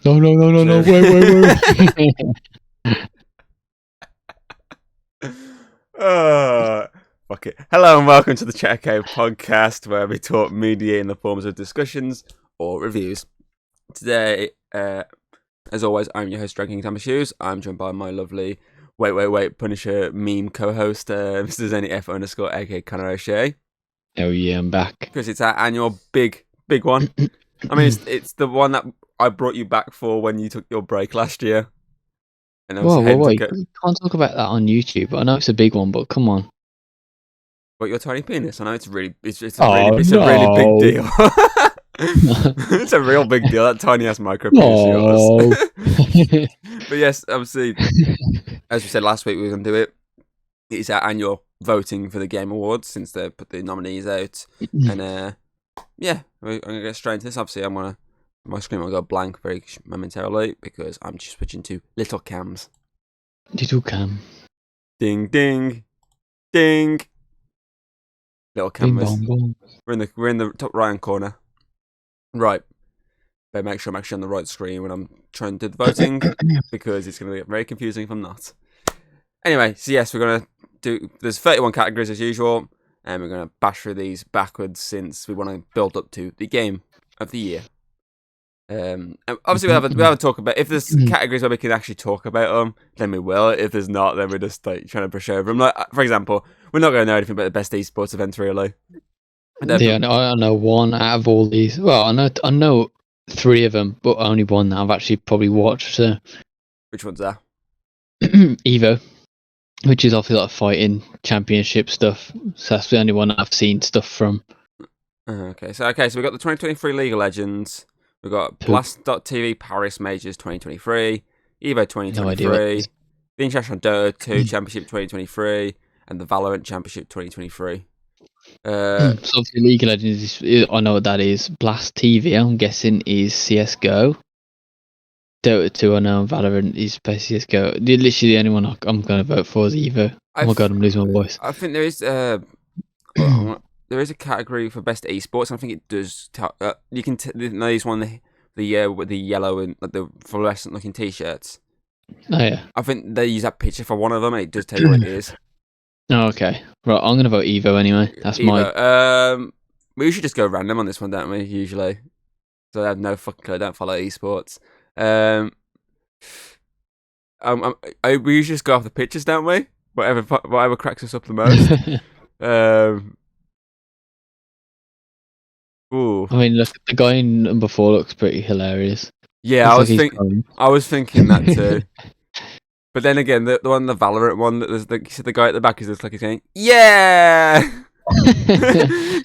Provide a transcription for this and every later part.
No. Wait. Fuck it. Hello and welcome to the Chat Cave podcast, where we talk media in the forms of discussions or reviews. Today, as always, I'm your host, Drinking Thomas Hughes. I'm joined by my lovely Wait Punisher meme co-host, Mr. Zenny F _ aka Connor O'Shea. Oh yeah, I'm back. Because it's our annual big one. I mean, it's the one that I brought you back for when you took your break last year. And Whoa, you can't talk about that on YouTube. I know it's a big one, but come on. What, your tiny penis? I know it's a really big deal. It's a real big deal. That tiny ass micro penis of yours. But yes, obviously, as we said last week, we were going to do it. It's our annual voting for the Game Awards since they put the nominees out. And yeah, I'm going to get straight into this. Obviously, my screen will go blank very momentarily because I'm just switching to little cams. Little cam. Ding, ding, ding. Little cameras. Bing, bong, bong. We're in the top right hand corner. Right. But make sure I'm actually on the right screen when I'm trying to do the voting because it's going to get very confusing if I'm not. Anyway, so yes, we're going to do. There's 31 categories as usual, and we're going to bash through these backwards since we want to build up to the game of the year. And obviously we'll have a talk about if there's categories where we can actually talk about them, then we will. If there's not, then we're just like trying to brush over them. Like, for example, we're not going to know anything about the best esports event really. Yeah, I know one out of all these. Well, I know 3 of them, but only one that I've actually probably watched. So. Which one's that? Evo, which is obviously like fighting championship stuff. So that's the only one I've seen stuff from. Okay, so we've got the 2023 League of Legends. We've got Blast.tv Paris Majors 2023, Evo 2023, the International Dota 2 Championship 2023, and the Valorant Championship 2023. So obviously League of Legends, I know what that is. Blast TV, I'm guessing, is CSGO. Dota 2, I know. Valorant is CSGO. Literally the only one I'm going to vote for is Evo. Oh my god, I'm losing my voice. I think there is there is a category for best esports. I think it does. You can these one with the yellow and like, the fluorescent looking t-shirts. Oh yeah. I think they use that picture for one of them, and it does tell you what it is. Oh, okay. Right, I'm gonna vote Evo anyway. That's Evo. We should just go random on this one, don't we? Usually, so I have no fucking clue. I don't follow esports. We usually just go off the pictures, don't we? Whatever cracks us up the most. Ooh. I mean, look, the guy in number 4 looks pretty hilarious. Yeah, I was thinking that too. But then again, the one, the Valorant one, that there's the guy at the back is just like he's going, yeah. They've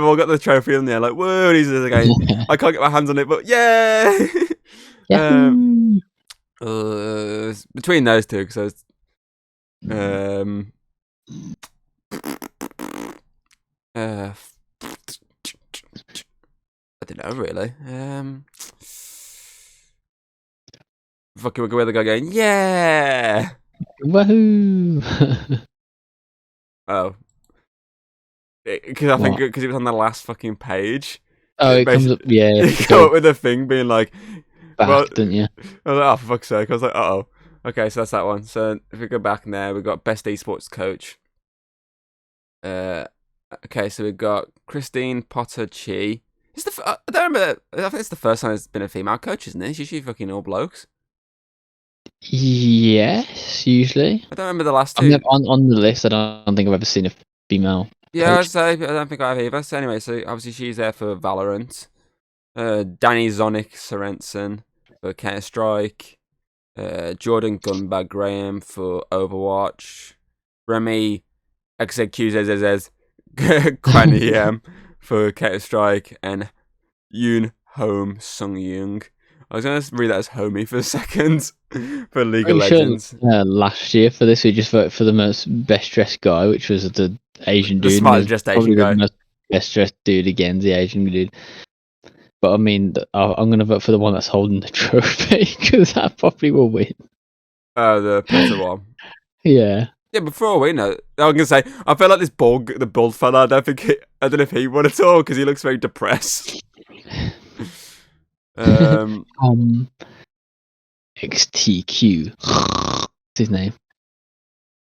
all got the trophy in there, like whoa, and he's just like, I can't get my hands on it, but yeah. Between those two, because I don't know really. Fucking we'll go with the guy going, yeah. Woohoo! Oh, because I think because it was on the last fucking page. Oh, it comes up. Yeah, you come up with a thing being like, back, didn't you? I was like, oh, for fuck's sake! I was like, oh. Okay, so that's that one. So if we go back in there, we've got best esports coach. Okay, so we've got Christine Potter Chi. I don't remember. I think it's the first time there's been a female coach, isn't it? It's usually fucking all blokes. Yes, usually. I don't remember the last two. On the list, I don't think I've ever seen a female. Yeah, I'd say I don't think I have either. So anyway, so obviously she's there for Valorant. Danny Zonic Sorensen for Counter Strike. Jordan Gunbag Graham for Overwatch. Remy XQZZZ Kwan for Counter Strike, and Yoon Home Sung Young. I was going to read that as Homie for a second for League of Legends. Last year for this, we just voted for the most best dressed guy, which was the Asian dude. The smartest dressed Asian guy. The most best dressed dude again, the Asian dude. But I mean, I'm going to vote for the one that's holding the trophy because that probably will win. The Potter one. Yeah. Yeah, before we know, I was going to say, I feel like the bald fella, I don't know if he won at all because he looks very depressed. XTQ. What's his name?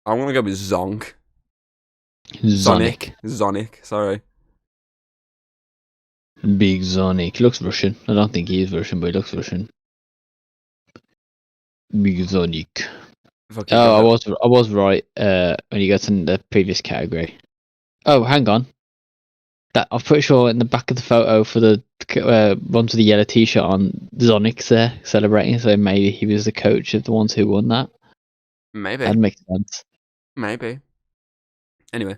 I'm gonna go with Zonk. Zonic. Zonic. Sorry. Big Zonic. Looks Russian. I don't think he is Russian, but he looks Russian. Big Zonic. Fucking Oh, go I was right. When you got in the previous category. Oh, hang on. That I'm pretty sure in the back of the photo for the ones with the yellow T-shirt on, Zonic's there celebrating. So maybe he was the coach of the ones who won that. Maybe. That makes sense. Maybe. Anyway,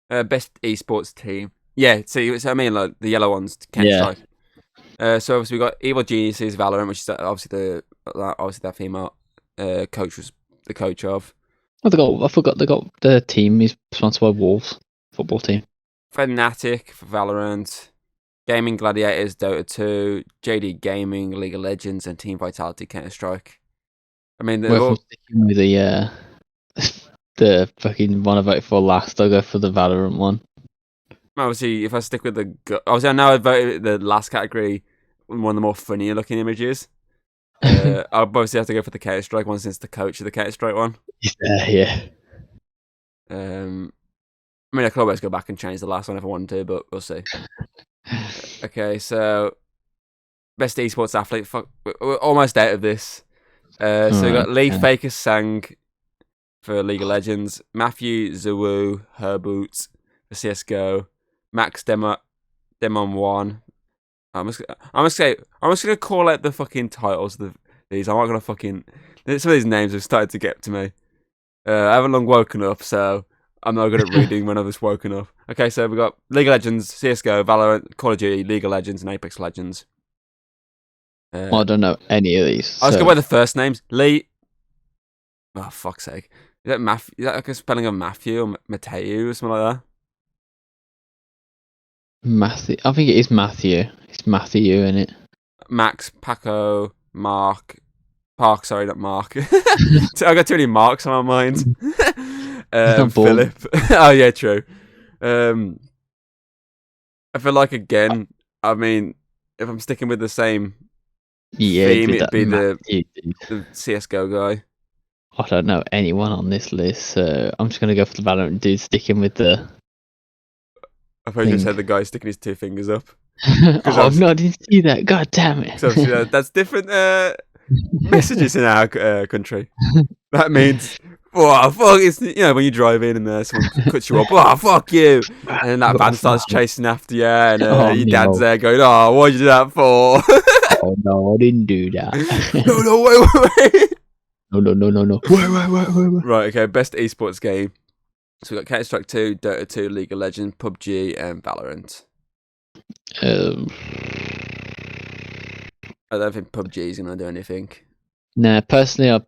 best esports team. Yeah, see, so I mean, like the yellow ones, Counter Strike. So obviously we got Evil Geniuses, Valorant, which is obviously that female coach was the coach of. I forgot they got the team is sponsored by Wolves football team. Fnatic for Valorant, Gaming Gladiators, Dota 2, JD Gaming, League of Legends, and Team Vitality, Counter Strike. I mean, they're Well, if all. I'm sticking with the fucking one I voted for last, I'll go for the Valorant one. Obviously, if I stick with obviously I know I voted the last category, one of the more funnier looking images. I'll obviously have to go for the Counter Strike one since the coach of the Counter Strike one. Yeah. I mean, I could always go back and change the last one if I wanted to, but we'll see. Okay, so best esports athlete. Fuck, we're almost out of this. So we got Lee Faker Sang for League of Legends, Matthew Zawu Herboot for CS:GO, Max Demon One. I'm just gonna call out the fucking titles of these. I'm not gonna fucking. Some of these names have started to get to me. I haven't long woken up, so I'm not good at reading when I've just woken up. Okay, so we got League of Legends, CS:GO, Valorant, Call of Duty, League of Legends, and Apex Legends. I don't know any of these. I was going by the first names. Lee. Oh, fuck's sake. Is that Matthew? Is that like a spelling of Matthew or Mateo or something like that? Matthew. I think it is Matthew. It's Matthew, isn't it? Max, Paco, Mark. Park, sorry, not Mark. I got too many Marks on my mind. Philip. Oh, yeah, true. I feel like, again, I mean, if I'm sticking with the same theme, it'd be the CS:GO guy. I don't know anyone on this list, so I'm just going to go for the Valorant dude sticking with the... I thought you just said the guy sticking his 2 fingers up. Oh, no, I didn't see that. God damn it. So that's different messages in our country. That means, oh, fuck, it's, when you drive in and someone cuts you up, oh, fuck you. And then that van starts chasing after you, and your dad's there going, oh, what'd you do that for? Oh, no, I didn't do that. No, wait. No. Wait. Right, okay, best esports game. So we got Counter Strike 2, Dota 2, League of Legends, PUBG, and Valorant. I don't think PUBG is going to do anything. Nah, personally, I'd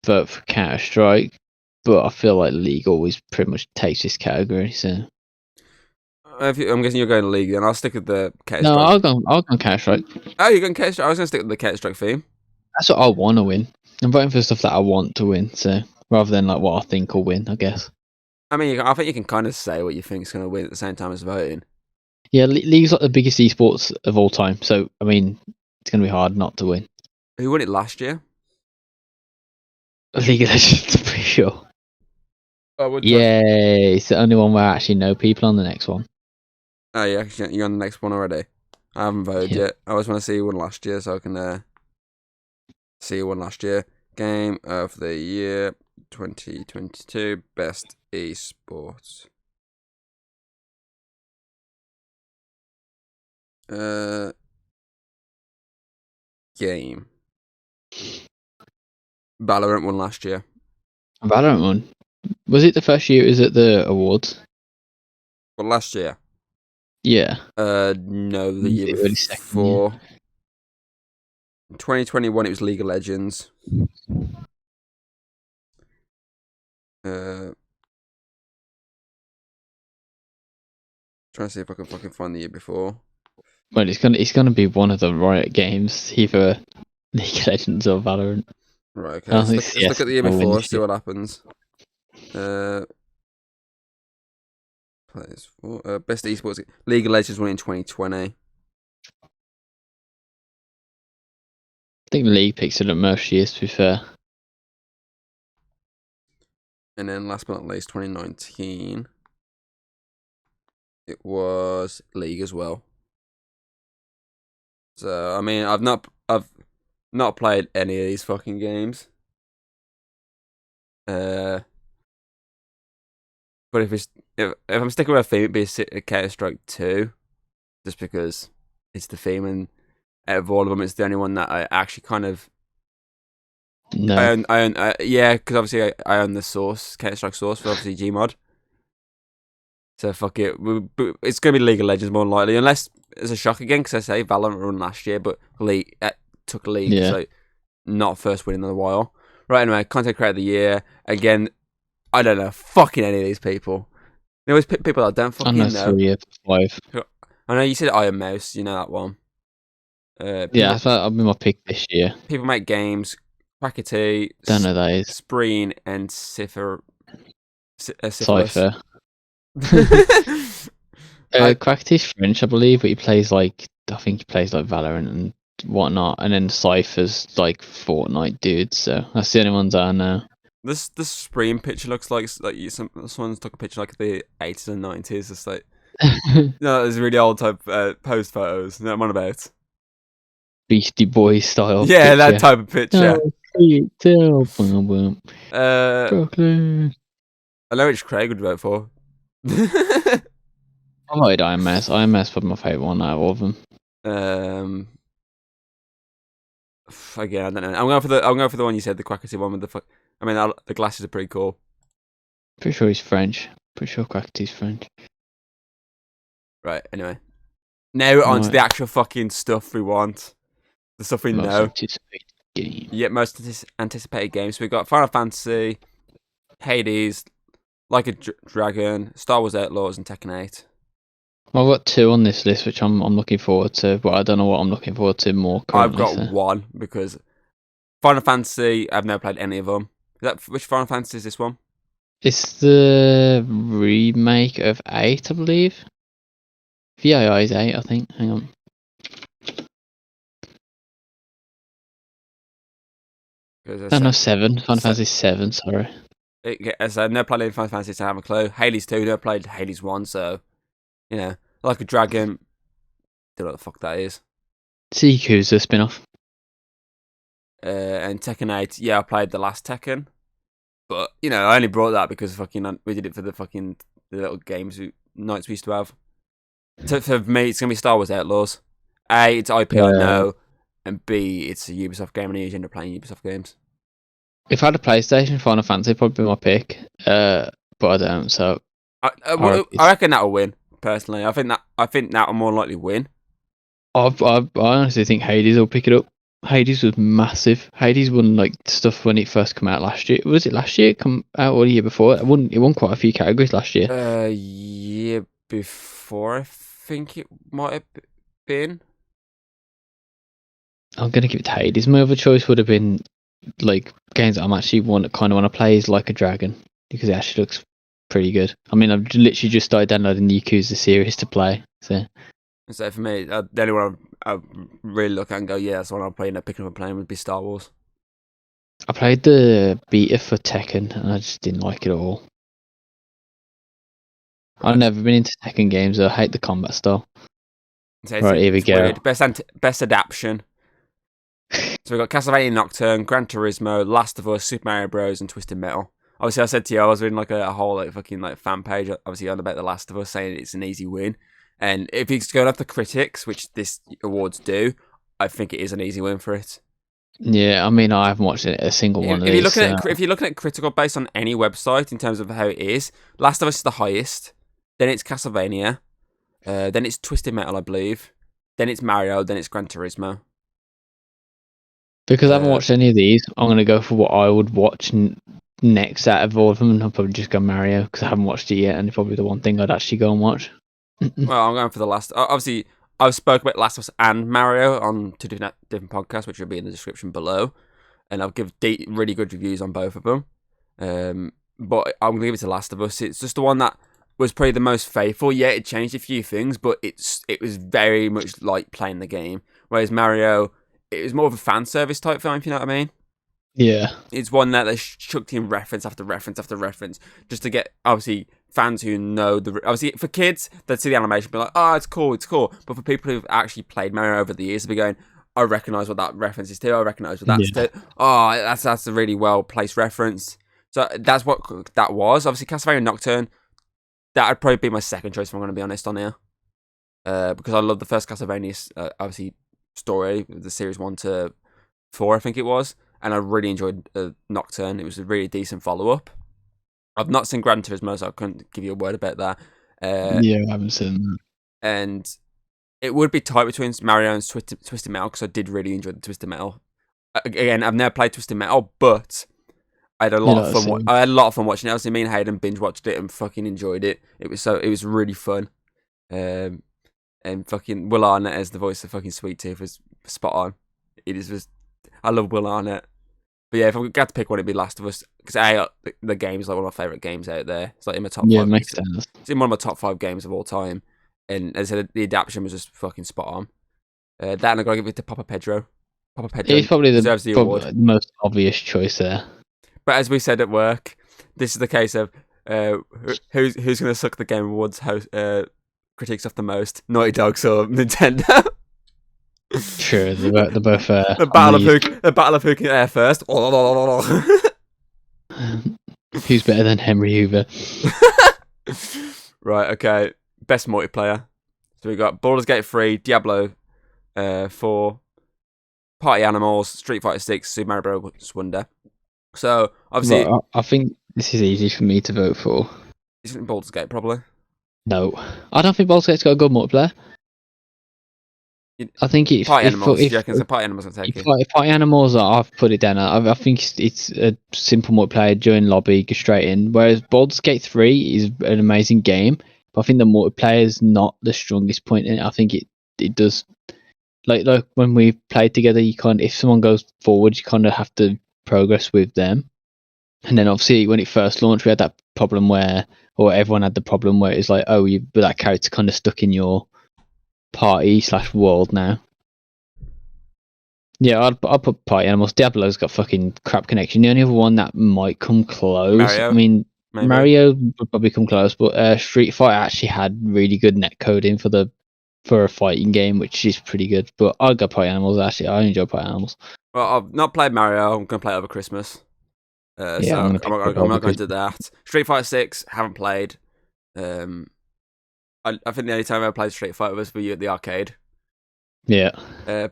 vote for Counter Strike, but I feel like League always pretty much takes this category. So I'm guessing you're going to League, then I'll stick with the Counter Strike. No, I'll go Counter Strike. Oh, you're going Counter Strike? I was going to stick with the Counter Strike theme. That's what I want to win. I'm voting for stuff that I want to win, so rather than like what I think will win, I guess. I mean, I think you can kind of say what you think is going to win at the same time as voting. Yeah, League's like the biggest esports of all time, so I mean, it's going to be hard not to win. Who won it last year? League of Legends, I'm pretty sure. Oh, Yay! It's the only one where I actually know people on the next one. Oh, yeah, you're on the next one already. I haven't voted yet. I always want to see who won last year so I can see who won last year. Game of the year 2022 best esports. Game. Valorant won last year. Valorant won. Was it the first year? Is it the awards? Well, last year. Yeah. No, the year before. In 2021, it was League of Legends. Trying to see if I can fucking find the year before. Well, it's gonna be one of the Riot games, either League of Legends or Valorant. Right, okay. Let's look at the year before, see what happens. Players for best esports. League of Legends won in 2020. think the league picks it up most years, to be fair. And then last but not least, 2019, it was league as well. So I mean, I've not played any of these fucking games. But if I'm sticking with a theme, it'd be Counter-Strike 2, just because it's the theme, and out of all of them, it's the only one that I actually kind of. No. Yeah, because obviously I own the source, Counter-Strike source for obviously Gmod. So fuck it, it's gonna be League of Legends more than likely, unless it's a shock again. Because I say Valorant run last year, but League took League, Yeah. so not first win in a while. Right, anyway, content creator of the year again. I don't know fucking any of these people. There always pick people I don't fucking I know know. 3 of 5. I know you said Iron Mouse, you know that one. Yeah, that'll be my pick this year. People make games. Quackity, Don't know who that is. Spreen, and Syphilis. Cypher. Quackity's French, I believe, but he plays I think he plays like Valorant and whatnot, and then Cypher's like Fortnite dude. So that's the only ones I know. This Spreen picture looks like someone's took a picture like the 80s and 90s. It's like no, it's really old type post photos. You know what I'm on about? Beastie Boys style. Yeah, picture. that type of picture. Boom, boom. Brooklyn. I know which Craig would vote for. I like Iron Mouse. Iron Mouse was my favourite one out of all of them. Again, I don't know. I'm going for the one you said, the Quackity one with the I mean, the glasses are pretty cool. Pretty sure he's French. Pretty sure Quackity's French. Right. Anyway, now on to the actual fucking stuff we want. The stuff we know. Anticipated game. Yeah, most anticipated games. So we got Final Fantasy, Hades, Like a Dragon, Star Wars Outlaws, and Tekken 8. Well, I've got 2 on this list, which I'm looking forward to, but I don't know what I'm looking forward to more currently. I've got 1 because Final Fantasy, I've never played any of them. Which Final Fantasy is this one? It's the remake of 8, I believe. VII is 8, I think. Hang on. No, 7. Final Fantasy 7, sorry. I've never played any Final Fantasy, so I have a clue. Hades 2, never played Hades 1, so, you know, Like a Dragon, don't know what the fuck that is. Yakuza spin-off. And Tekken 8, yeah, I played the last Tekken. But, you know, I only brought that because fucking we did it for the little games nights we used to have. So for me, it's going to be Star Wars Outlaws. A, it's IP I know. And B, it's a Ubisoft game and I usually end up playing Ubisoft games. If I had a PlayStation, Final Fantasy would probably be my pick. But I don't, so... I reckon that'll win, personally. I think that'll more likely win. I honestly think Hades will pick it up. Hades was massive. Hades won like stuff when it first came out last year. Was it last year? It come out or the year before? It won quite a few categories last year. Year before, I think it might have been. I'm gonna give it to Hades. My other choice would have been like games that I'm actually want to play is Like a Dragon because it actually looks pretty good. I mean, I've literally just started downloading the Yakuza series to play. So for me, the only one I really look at and go, yeah, that's the one I'm playing. Picking up and playing would be Star Wars. I played the beta for Tekken and I just didn't like it at all. I've never been into Tekken games. I hate the combat style. Right, here we go. Weird. Best adaptation. So we've got Castlevania Nocturne, Gran Turismo, Last of Us, Super Mario Bros, and Twisted Metal. Obviously, I said to you, I was reading like a whole like fucking like fan page, obviously on about The Last of Us, saying it's an easy win. And if it's going off the critics, which this awards do, I think it is an easy win for it. Yeah, I mean, I haven't watched a single one of these. If you're looking at critical based on any website in terms of how it is, Last of Us is the highest. Then it's Castlevania. Then it's Twisted Metal, I believe. Then it's Mario. Then it's Gran Turismo. Because I haven't watched any of these, I'm going to go for what I would watch next out of all of them, and I'll probably just go Mario, because I haven't watched it yet, and it's probably the one thing I'd actually go and watch. Well, I'm going for the last... Obviously, I've spoken about Last of Us and Mario on 2 different podcasts, which will be in the description below, and I'll give really good reviews on both of them. But I'm going to give it to Last of Us. It's just the one that was probably the most faithful. Yeah, it changed a few things, but it was very much like playing the game. Whereas Mario... it was more of a fan service type film, if you know what I mean. Yeah. It's one that they chucked in reference after reference after reference, just to get, obviously, fans who know obviously, for kids, they'd see the animation and be like, oh, it's cool. But for people who've actually played Mario over the years, they'll be going, I recognise what that reference is to. I recognise what that's to. Oh, that's a really well placed reference. So that's what that was. Obviously, Castlevania Nocturne, that would probably be my second choice if I'm going to be honest on here. Because I love the first Castlevania, obviously, story, the series 1 to 4, I think it was. And I really enjoyed Nocturne. It was a really decent follow-up. I've not seen Gran Turismo, so I couldn't give you a word about that. Yeah, I haven't seen that. And it would be tight between Mario and Twisted Metal, because I did really enjoy the Twisted Metal. Again, I've never played Twisted Metal, but I had a lot of fun. I had a lot of fun watching it. Obviously, me and Hayden binge watched it and fucking enjoyed it. It was really fun. And fucking Will Arnett as the voice of fucking Sweet Tooth was spot on. I love Will Arnett. But yeah, if I got to pick one, it'd be Last of Us, because the game is like one of my favourite games out there. It's like in my top 5. Yeah, makes sense. It's in one of my top 5 games of all time. And as I said, the adaptation was just fucking spot on. That, and I gotta give it to Papa Pedro. Papa Pedro He's probably deserves the award. The most obvious choice there. But as we said at work, this is the case of who's going to suck the Game Awards critics off the most? Naughty Dogs or Nintendo? Sure, they're both. The battle of who can air first. Who's better than Henry Hoover? Right. Okay. Best multiplayer. So we got Baldur's Gate 3, Diablo 4, Party Animals, Street Fighter 6, Super Mario Bros. Wonder. So obviously, I think this is easy for me to vote for. Isn't Baldur's Gate probably? No, I don't think Baldur's Gate's got a good multiplayer. I think it's Party Animals. Do you reckon it's Party Animals gonna take it? Party Animals, I've put it down. I think it's a simple multiplayer. Join lobby, go straight in. Whereas Baldur's Gate 3 is an amazing game, but I think the multiplayer is not the strongest point in it. I think it does, like when we played together, you if someone goes forward, you kind of have to progress with them. And then obviously when it first launched, we had that problem or everyone had the problem where it's like, oh, that character kind of stuck in your party/world now. Yeah, I'll put Party Animals. Diablo's got fucking crap connection. The only other one that might come close, Mario, I mean, maybe. Mario would probably come close, but Street Fighter actually had really good net coding for a fighting game, which is pretty good. But I'll go Party Animals. Actually, I enjoy Party Animals. Well, I've not played Mario. I'm gonna play it over Christmas. So I'm not going to do that. Street Fighter 6, haven't played. I think the only time I ever played Street Fighter was for you at the arcade. Yeah.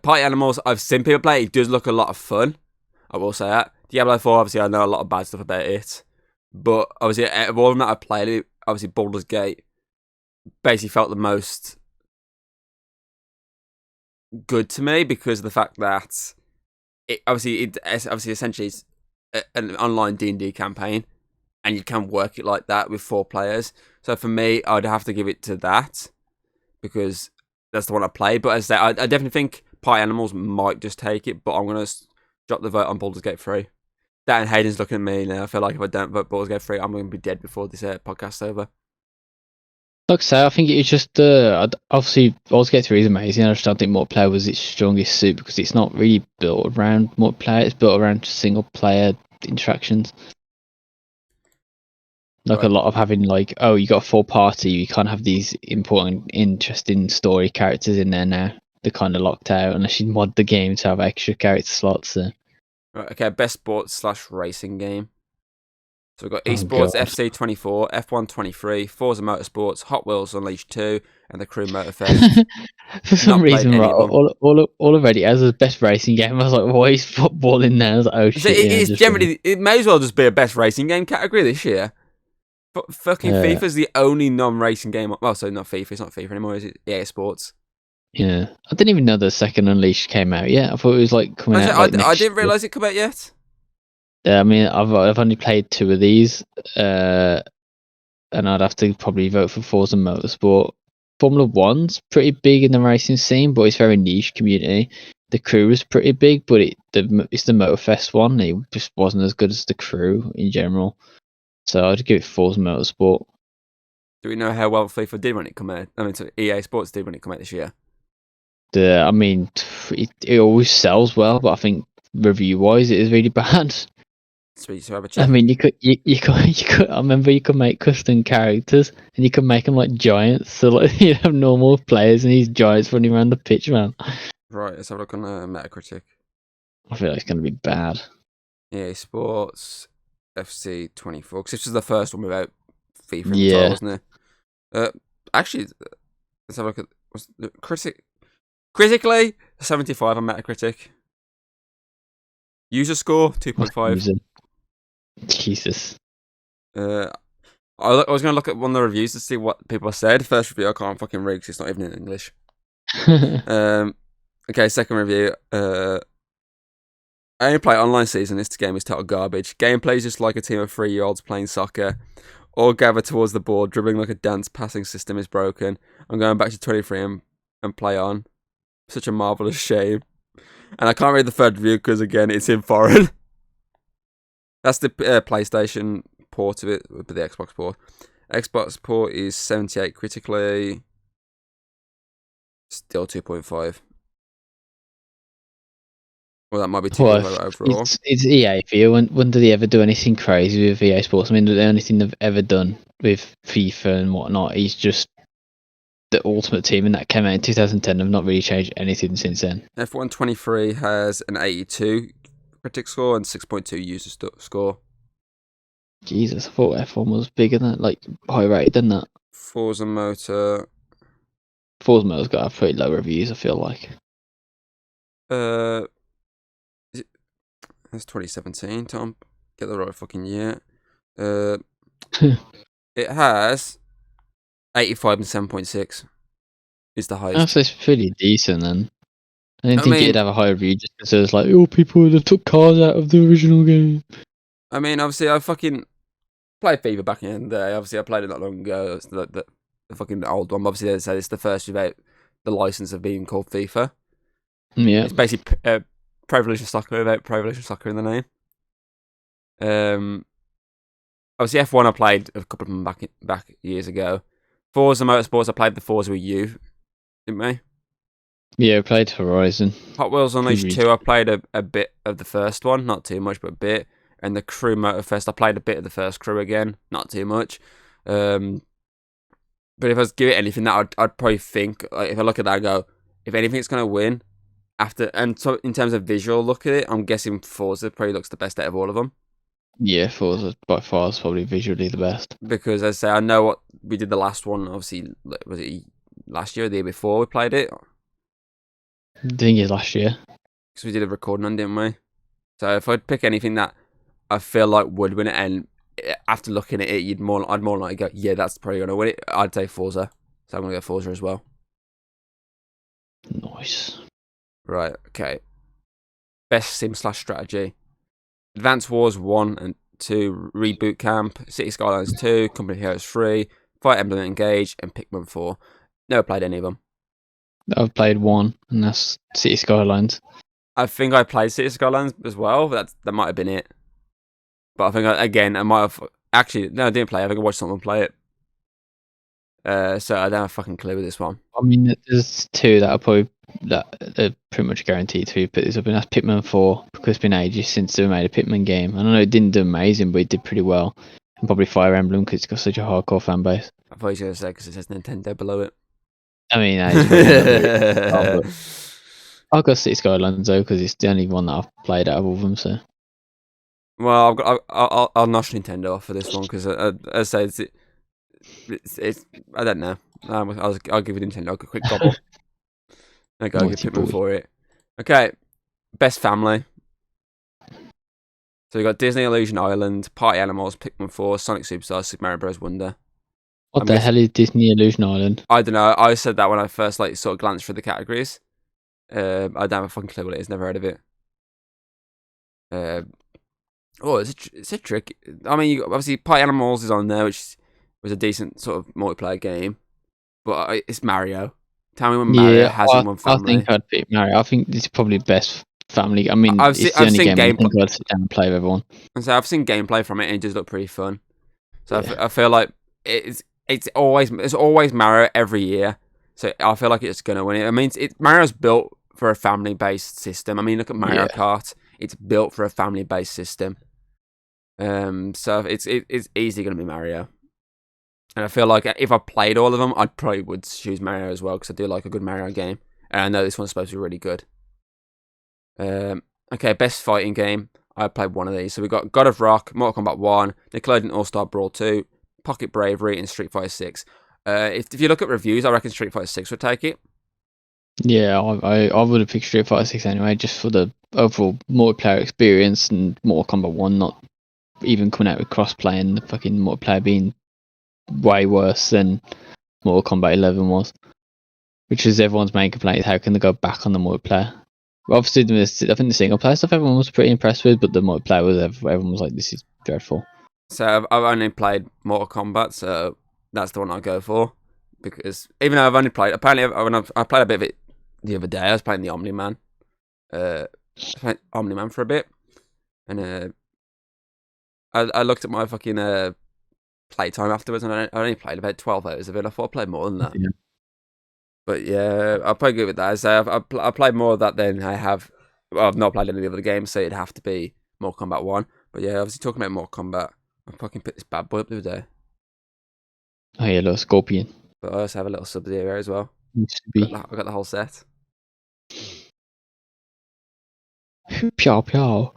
Party Animals, I've seen people play. It does look a lot of fun. I will say that. Diablo 4, obviously, I know a lot of bad stuff about it. But obviously, out of all of them that I've played, obviously, Baldur's Gate basically felt the most good to me because of the fact that it essentially is an online D&D campaign, and you can work it like that with 4 players. So for me, I'd have to give it to that because that's the one I played. But as I say, I definitely think Party Animals might just take it, but I'm going to drop the vote on Baldur's Gate 3. That and Hayden's looking at me now. I feel like if I don't vote Baldur's Gate 3, I'm going to be dead before this podcast's over. Like I say, I think it's just obviously Baldur's Gate 3 is amazing. I just don't think multiplayer was its strongest suit because it's not really built around multiplayer. It's built around single player interactions. Like a lot of having you got a full party, you can't have these important, interesting story characters in there now. They're kind of locked out unless you mod the game to have extra character slots. So. Right, okay, best sports/racing game. So we've got Esports FC 24, F1 23, Forza Motorsports, Hot Wheels Unleashed 2, and the Crew Motorfest. For some reason, right, all already as a best racing game, I was like, why is football in there? I was like, oh shit. It may as well just be a best racing game category this year. Fucking FIFA's the only non-racing game. Well, so not FIFA. It's not FIFA anymore, is it? EA Sports. Yeah, I didn't even know the second Unleashed came out yet. I thought it was coming out. I didn't realise it come out yet. I mean, I've only played 2 of these, and I'd have to probably vote for Forza Motorsport. Formula 1's pretty big in the racing scene, but it's very niche community. The Crew is pretty big, but it's the Motorfest one. It just wasn't as good as the Crew in general. So I'd give it Forza Motorsport. Do we know how well FIFA did when it came out? I mean, so EA Sports did when it came out this year. I mean, it always sells well, but I think review-wise, it is really bad. Sweet, so have a I check. mean, you could. I remember you could make custom characters, and you could make them like giants. So like you have normal players and these giants running around the pitch, man. Right, let's have a look on Metacritic. I feel like it's gonna be bad. EA Sports FC 24. Because this was the first one without FIFA in the Yeah. title, wasn't it? Actually, let's have a look at critically 75 on Metacritic. User score 2.5. Jesus. I was going to look at one of the reviews to see what people said. First review I can't fucking read because it's not even in English. Okay, second review. I only play online season. This game is total garbage. Gameplay is just like a team of 3-year-olds playing soccer. All gather towards the board, dribbling like a dance. Passing system is broken. I'm going back to 23 and play on. Such a marvelous shame. And I can't read the third review because again it's in foreign. That's the PlayStation port of it, but the Xbox port. Xbox port is 78 critically. Still 2.5. Well, that might be too low overall. It's EA for you. When do they ever do anything crazy with EA Sports? I mean, the only thing they've ever done with FIFA and whatnot is just the Ultimate Team, and that came out in 2010. They've not really changed anything since then. F1 23 has an 82 critic score and 6.2 user score. Jesus, I thought F1 was bigger than that, like high rated than that. Forza Motor's got a pretty low reviews, I feel like. That's 2017, Tom. Get the right fucking year. It has 85 and 7.6. Is the highest. That's pretty decent then. I didn't think it'd have a high review just because it was like, oh, people that took cars out of the original game. I mean, obviously, I fucking played FIFA back in the day. Obviously, I played it not long ago. It's the fucking old one. Obviously, they say it's the first without the license of being called FIFA. Yeah. It's basically Pro Evolution Soccer without Pro Evolution Soccer in the name. Obviously, F1 I played a couple of them back years ago. Forza Motorsports, I played the Forza with you, didn't we? Yeah, I played Horizon. Hot Wheels Unleashed 2, I played a bit of the first one, not too much, but a bit. And the Crew Motorfest, I played a bit of the first Crew again, not too much. But if I was to give it anything, that I'd probably think, like, if I look at that and go, if anything's going to win, and so in terms of visual look at it, I'm guessing Forza probably looks the best out of all of them. Yeah, Forza by far is probably visually the best. Because as I say, I know what we did the last one, obviously, was it last year or the year before we played it? I think it's last year. Because we did a recording on, didn't we? So if I'd pick anything that I feel like would win it, and after looking at it, I'd more likely go, yeah, that's probably going to win it. I'd say Forza. So I'm going to go Forza as well. Nice. Right, okay. Best sim/strategy. Advance Wars 1 and 2, Reboot Camp, City Skylines 2, Company Heroes 3, Fire Emblem Engage, and Pikmin 4. Never played any of them. I've played one, and that's City Skylines. I think I played City Skylines as well, but that might have been it. But I think, I might have... Actually, no, I didn't play it. I think I watched someone play it. So I don't have a fucking clue with this one. I mean, there's two that are pretty much guaranteed to be put this up, and that's Pikmin 4, because it's been ages since they made a Pikmin game. I don't know, it didn't do amazing, but it did pretty well. And probably Fire Emblem, because it's got such a hardcore fan base. I thought you were going to say because it says Nintendo below it. I mean, I've got City Skylines though, because it's the only one that I've played out of all of them. So, well, I'll notch Nintendo off for this one because as I say, it's I don't know. I'll give it Nintendo a quick gobble. I'll give Pikmin for it. Okay, best family. So we got Disney Illusion Island, Party Animals, Pikmin 4, Sonic Superstars, Super Mario Bros. Wonder. What the hell is Disney Illusion Island? I don't know. I said that when I first sort of glanced through the categories. I don't have a fucking clue what it is. Never heard of it. It's a trick. I mean, obviously, Party Animals is on there, which was a decent sort of multiplayer game. But it's Mario. Tell me when Mario hasn't won family. I think I'd pick Mario. I think this is probably the best family. I mean, I've it's the only game I think I'd sit down and play with everyone. And so I've seen gameplay from it, and it does look pretty fun. So I feel like it's always Mario every year. So I feel like it's gonna win it. I mean, Mario's built for a family-based system. I mean, look at Mario Kart; it's built for a family-based system. So it's easily gonna be Mario. And I feel like if I played all of them, I probably would choose Mario as well because I do like a good Mario game. And I know this one's supposed to be really good. Okay, best fighting game. I played one of these. So we got God of Rock, Mortal Kombat 1, Nickelodeon All-Star Brawl 2, Pocket Bravery, and Street Fighter 6. If you look at reviews, I reckon Street Fighter 6 would take it. Yeah, I would have picked Street Fighter 6 anyway, just for the overall multiplayer experience, and Mortal Kombat 1 not even coming out with cross-play, and the fucking multiplayer being way worse than Mortal Kombat 11 was, which is everyone's main complaint is how can they go back on the multiplayer. Obviously, I think the single player stuff everyone was pretty impressed with, but the multiplayer was everyone was like, this is dreadful. So I've only played Mortal Kombat, so that's the one I go for. Because even though I've only played, apparently I played a bit of it the other day. I was playing the Omni-Man. I played Omni-Man for a bit, and I looked at my fucking playtime afterwards, and I only played about 12 hours of it. I thought I played more than that. Yeah. But yeah, I'll probably go with that. So I played more of that than I have. Well, I've not played any of the other games, so it'd have to be Mortal Kombat 1. But yeah, obviously talking about Mortal Kombat, I fucking picked this bad boy up the other day. Oh yeah, little Scorpion. But I also have a little Sub-Zero as well. I I got the whole set. Pow pow.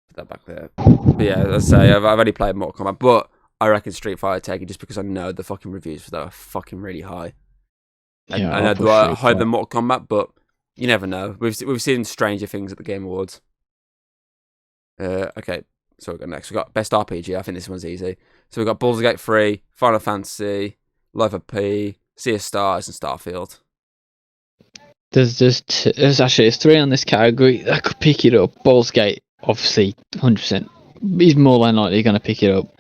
Put that back there. But yeah, as I say, I've already played Mortal Kombat, but I reckon Street Fighter take it just because I know the fucking reviews for that are fucking really high. Yeah, I know they're higher than Mortal Kombat, but you never know. We've seen stranger things at the Game Awards. Okay, so we got next. We got Best RPG. I think this one's easy. So we got Baldur's Gate 3, Final Fantasy, Life of P, Sea of Stars, and Starfield. There's actually 3 on this category. I could pick it up. Baldur's Gate, obviously, 100%. He's more than likely going to pick it up.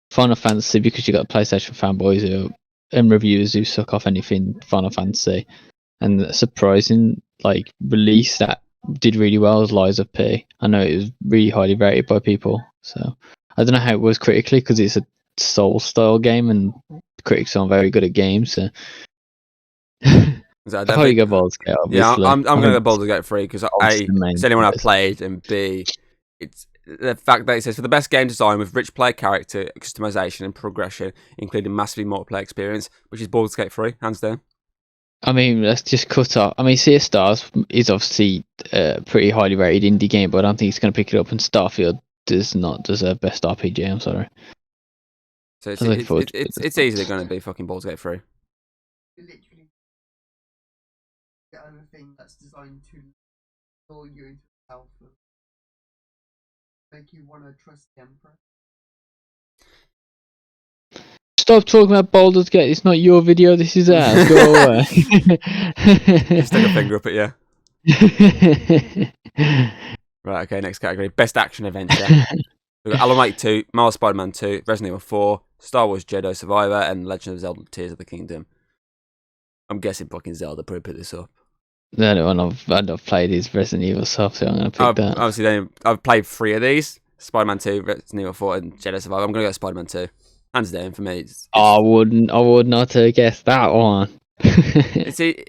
Final Fantasy, because you got PlayStation fanboys and reviewers who suck off anything Final Fantasy, and a surprising release that did really well was Lies of P. I know it was really highly rated by people, so I don't know how it was critically because it's a Soul style game and critics aren't very good at games. So So I'll probably go Baldur's Gate. Obviously. Yeah, I'm going to go Baldur's Gate 3 because A, it's the only one I've played, and B, it's the fact that it says for the best game design with rich player character, customization, and progression, including massively multiplayer experience, which is Baldur's Gate 3, hands down. I mean, let's just cut off. I mean, Sea of Stars is obviously a pretty highly rated indie game, but I don't think it's going to pick it up. And Starfield does not deserve best RPG. I'm sorry. So it's easily going to be fucking Baldur's Gate 3. Literally, the only thing that's designed to lure you into alpha, make you want to trust the Emperor. Stop talking about Baldur's Gate. It's not your video. This is ours. Go away. Just take a finger up at you. Right. Okay. Next category: Best Action Adventure. We've got Alan Wake 2, Marvel Spider-Man 2, Resident Evil 4, Star Wars Jedi Survivor, and Legend of Zelda: Tears of the Kingdom. I'm guessing fucking Zelda probably put this up. The only one I've played is Resident Evil stuff, so I'm going to pick that. Obviously, I've played 3 of these: Spider-Man 2, Resident Evil 4, and Jedi Survivor. I'm going to go Spider-Man 2. Hands down for me. I would not have guessed that one. See,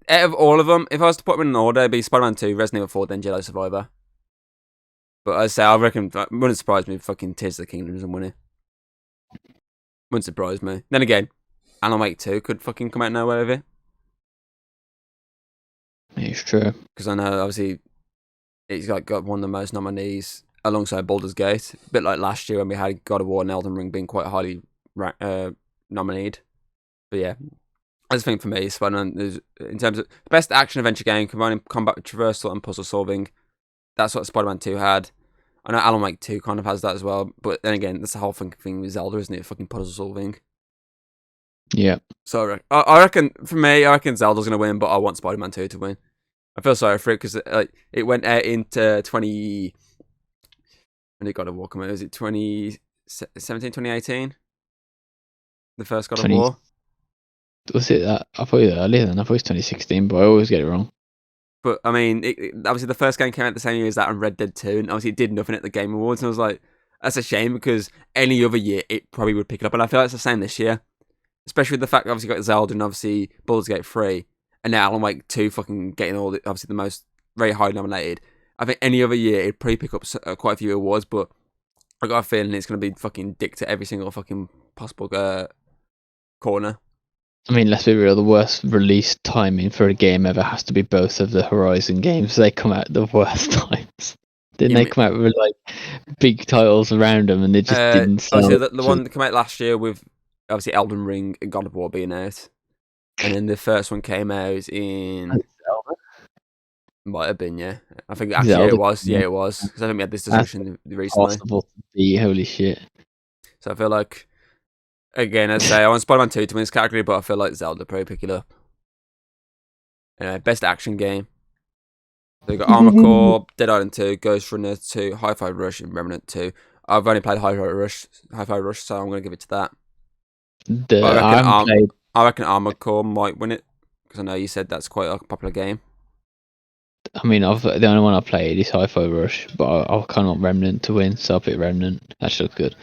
out of all of them, if I was to put them in order, it'd be Spider-Man 2, Resident Evil 4, then Jedi Survivor. But as I say, I reckon it wouldn't surprise me if fucking Tears of the Kingdom doesn't win it. Wouldn't surprise me. Then again, Alan Wake 2 could fucking come out nowhere with it. It's true. Because I know, obviously, it's got one of the most nominees alongside Baldur's Gate. A bit like last year when we had God of War and Elden Ring being quite highly nominated. But yeah, I just think for me, Spider-Man is, in terms of the best action adventure game, combining combat with traversal and puzzle solving, that's what Spider-Man 2 had. I know Alan Wake 2 kind of has that as well, but then again, that's the whole thing with Zelda, isn't it? Fucking puzzle solving. Yeah. So I reckon, for me, I reckon Zelda's going to win, but I want Spider-Man 2 to win. I feel sorry for it because it went out into 20... When did God of War come out? Was it 2017, 2018? The first God of War? Was it that? I thought it was earlier than. I thought it was 2016, but I always get it wrong. But, I mean, obviously the first game came out the same year as that and Red Dead 2, and obviously it did nothing at the Game Awards, and I was like, that's a shame, because any other year it probably would pick it up, and I feel like it's the same this year. especially with the fact that obviously got Zelda and obviously Baldur's Gate 3, and now Alan Wake 2 fucking getting all the, obviously the most very high nominated. I think any other year it'd probably pick up quite a few awards, but I got a feeling it's going to be fucking dick to every single fucking possible corner. I mean, let's be real, the worst release timing for a game ever has to be both of the Horizon games. They come out at the worst times. Didn't they come out with like big titles around them and they just didn't sell? Obviously, the one that came out last year with obviously Elden Ring and God of War being out. And then the first one came out in... Might have been, yeah. I think actually Zelda, it was. Yeah, it was. Because I think we had this discussion recently. Possible to be, holy shit. So I feel like, again, I'd say I want Spider-Man 2 to win this category, but I feel like Zelda probably pick it up. Anyway, best action game. So you got Armored Core, Dead Island 2, Ghost Runner 2, Hi-Fi Rush, and Remnant 2. I've only played Hi-Fi Rush, so I'm going to give it to that. I reckon Armored Core might win it, because I know you said that's quite a popular game. I mean, the only one I played is Hi-Fi Rush, but I kind of want Remnant to win, so I'll pick Remnant. That should look good.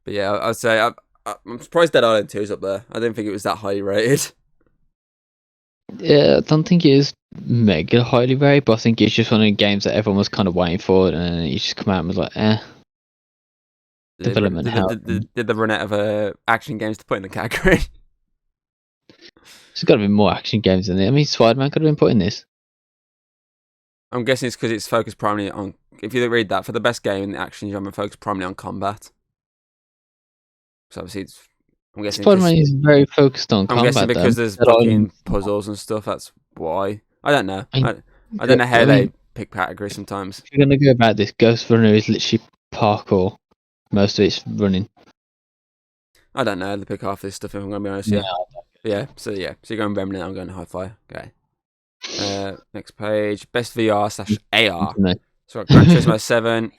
But yeah, I'd say I'm surprised Dead Island 2 is up there. I didn't think it was that highly rated. Yeah, I don't think it is mega highly rated, but I think it's just one of the games that everyone was kind of waiting for, and then it just come out and was like, Development hell. Did they run out of action games to put in the category? There's got to be more action games in there. I mean, Spider-Man could have been put in this. I'm guessing it's because it's focused primarily on... If you read that, for the best game in the action genre, focused primarily on combat. So obviously I'm guessing... Spider-Man is very focused on combat. I'm guessing because there's fucking puzzles and stuff, that's why. I don't know. I don't know how they pick categories sometimes. If you're going to go about this, Ghost Runner is literally parkour. Most of it's running. I don't know. They pick half this stuff, if I'm going to be honest. So you're going Remnant, I'm going Hi-Fi. Okay. Next page. Best VR/AR. So Gran Turismo 7,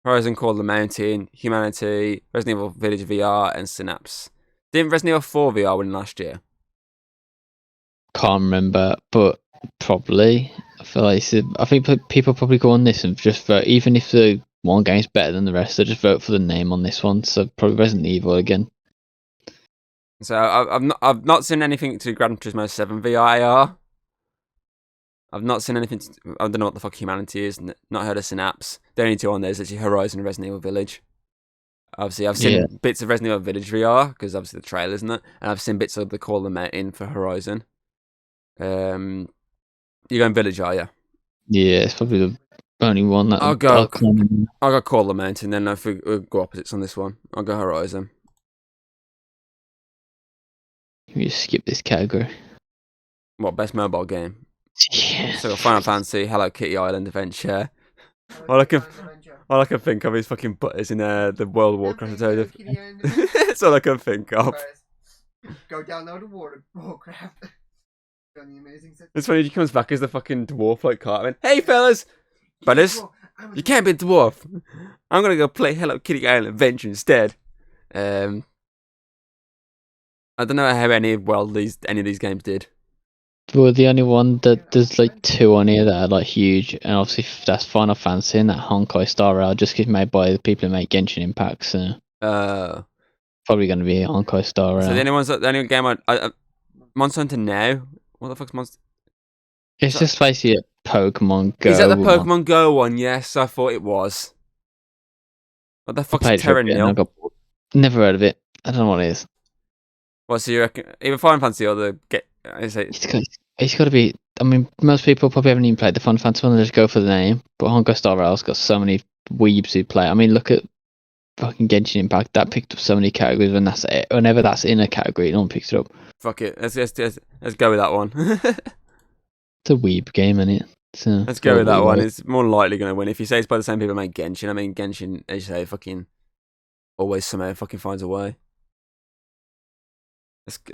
Horizon Call of the Mountain, Humanity, Resident Evil Village VR, and Synapse. Didn't Resident Evil 4 VR win last year? Can't remember, but probably. I feel like I think people probably go on this and just vote, even if the one game's better than the rest, they just vote for the name on this one. So probably Resident Evil again. So I've not seen anything to Gran Turismo 7 VR AR. I've not seen anything. I don't know what the fuck Humanity is. Not heard of Synapse. The only two on there is actually Horizon and Resident Evil Village. Obviously, I've seen bits of Resident Evil Village VR because obviously the trailer, isn't it? And I've seen bits of the Call of the Mountain for Horizon. You're going Village, are you? Yeah, it's probably the only one that I'll go Call of the Mountain. Then if we go opposites on this one, I'll go Horizon. You just skip this category. What, best mobile game? Yeah. So Final Fantasy, Hello Kitty Island Adventure. All I can think of is fucking butters in the World of Warcraft. That's all I can think of. Go download a Warcraft. It's funny, he comes back as the fucking dwarf like Cartman. Hey fellas! Butters, you can't be a dwarf. I'm gonna go play Hello Kitty Island Adventure instead. I don't know how any of these games did. Well, the only one that there's like two on here that are like huge, and obviously that's Final Fantasy and that Honkai Star Rail just gets made by the people who make Genshin Impact. So probably going to be Honkai Star Rail. So the only game Monster Hunter Now. What the fuck's Monster? It's just basically a Pokemon Go. Is that the Pokemon Go one? Yes, I thought it was. What the fuck's Terra Nil? Never heard of it. I don't know what it is. What, so you reckon either Final Fantasy or the It's got to be. I mean, most people probably haven't even played the Final Fantasy one. They just go for the name. But Honkai Star Rail's got so many weebs who play. I mean, look at fucking Genshin Impact. That picked up so many categories. When that's it, whenever that's in a category, no one picks it up. Fuck it. Let's go with that one. It's a weeb game, isn't it? So let's go with that one. It's more likely going to win. If you say it's by the same people who make Genshin, I mean, Genshin, as you say, fucking always somehow fucking finds a way.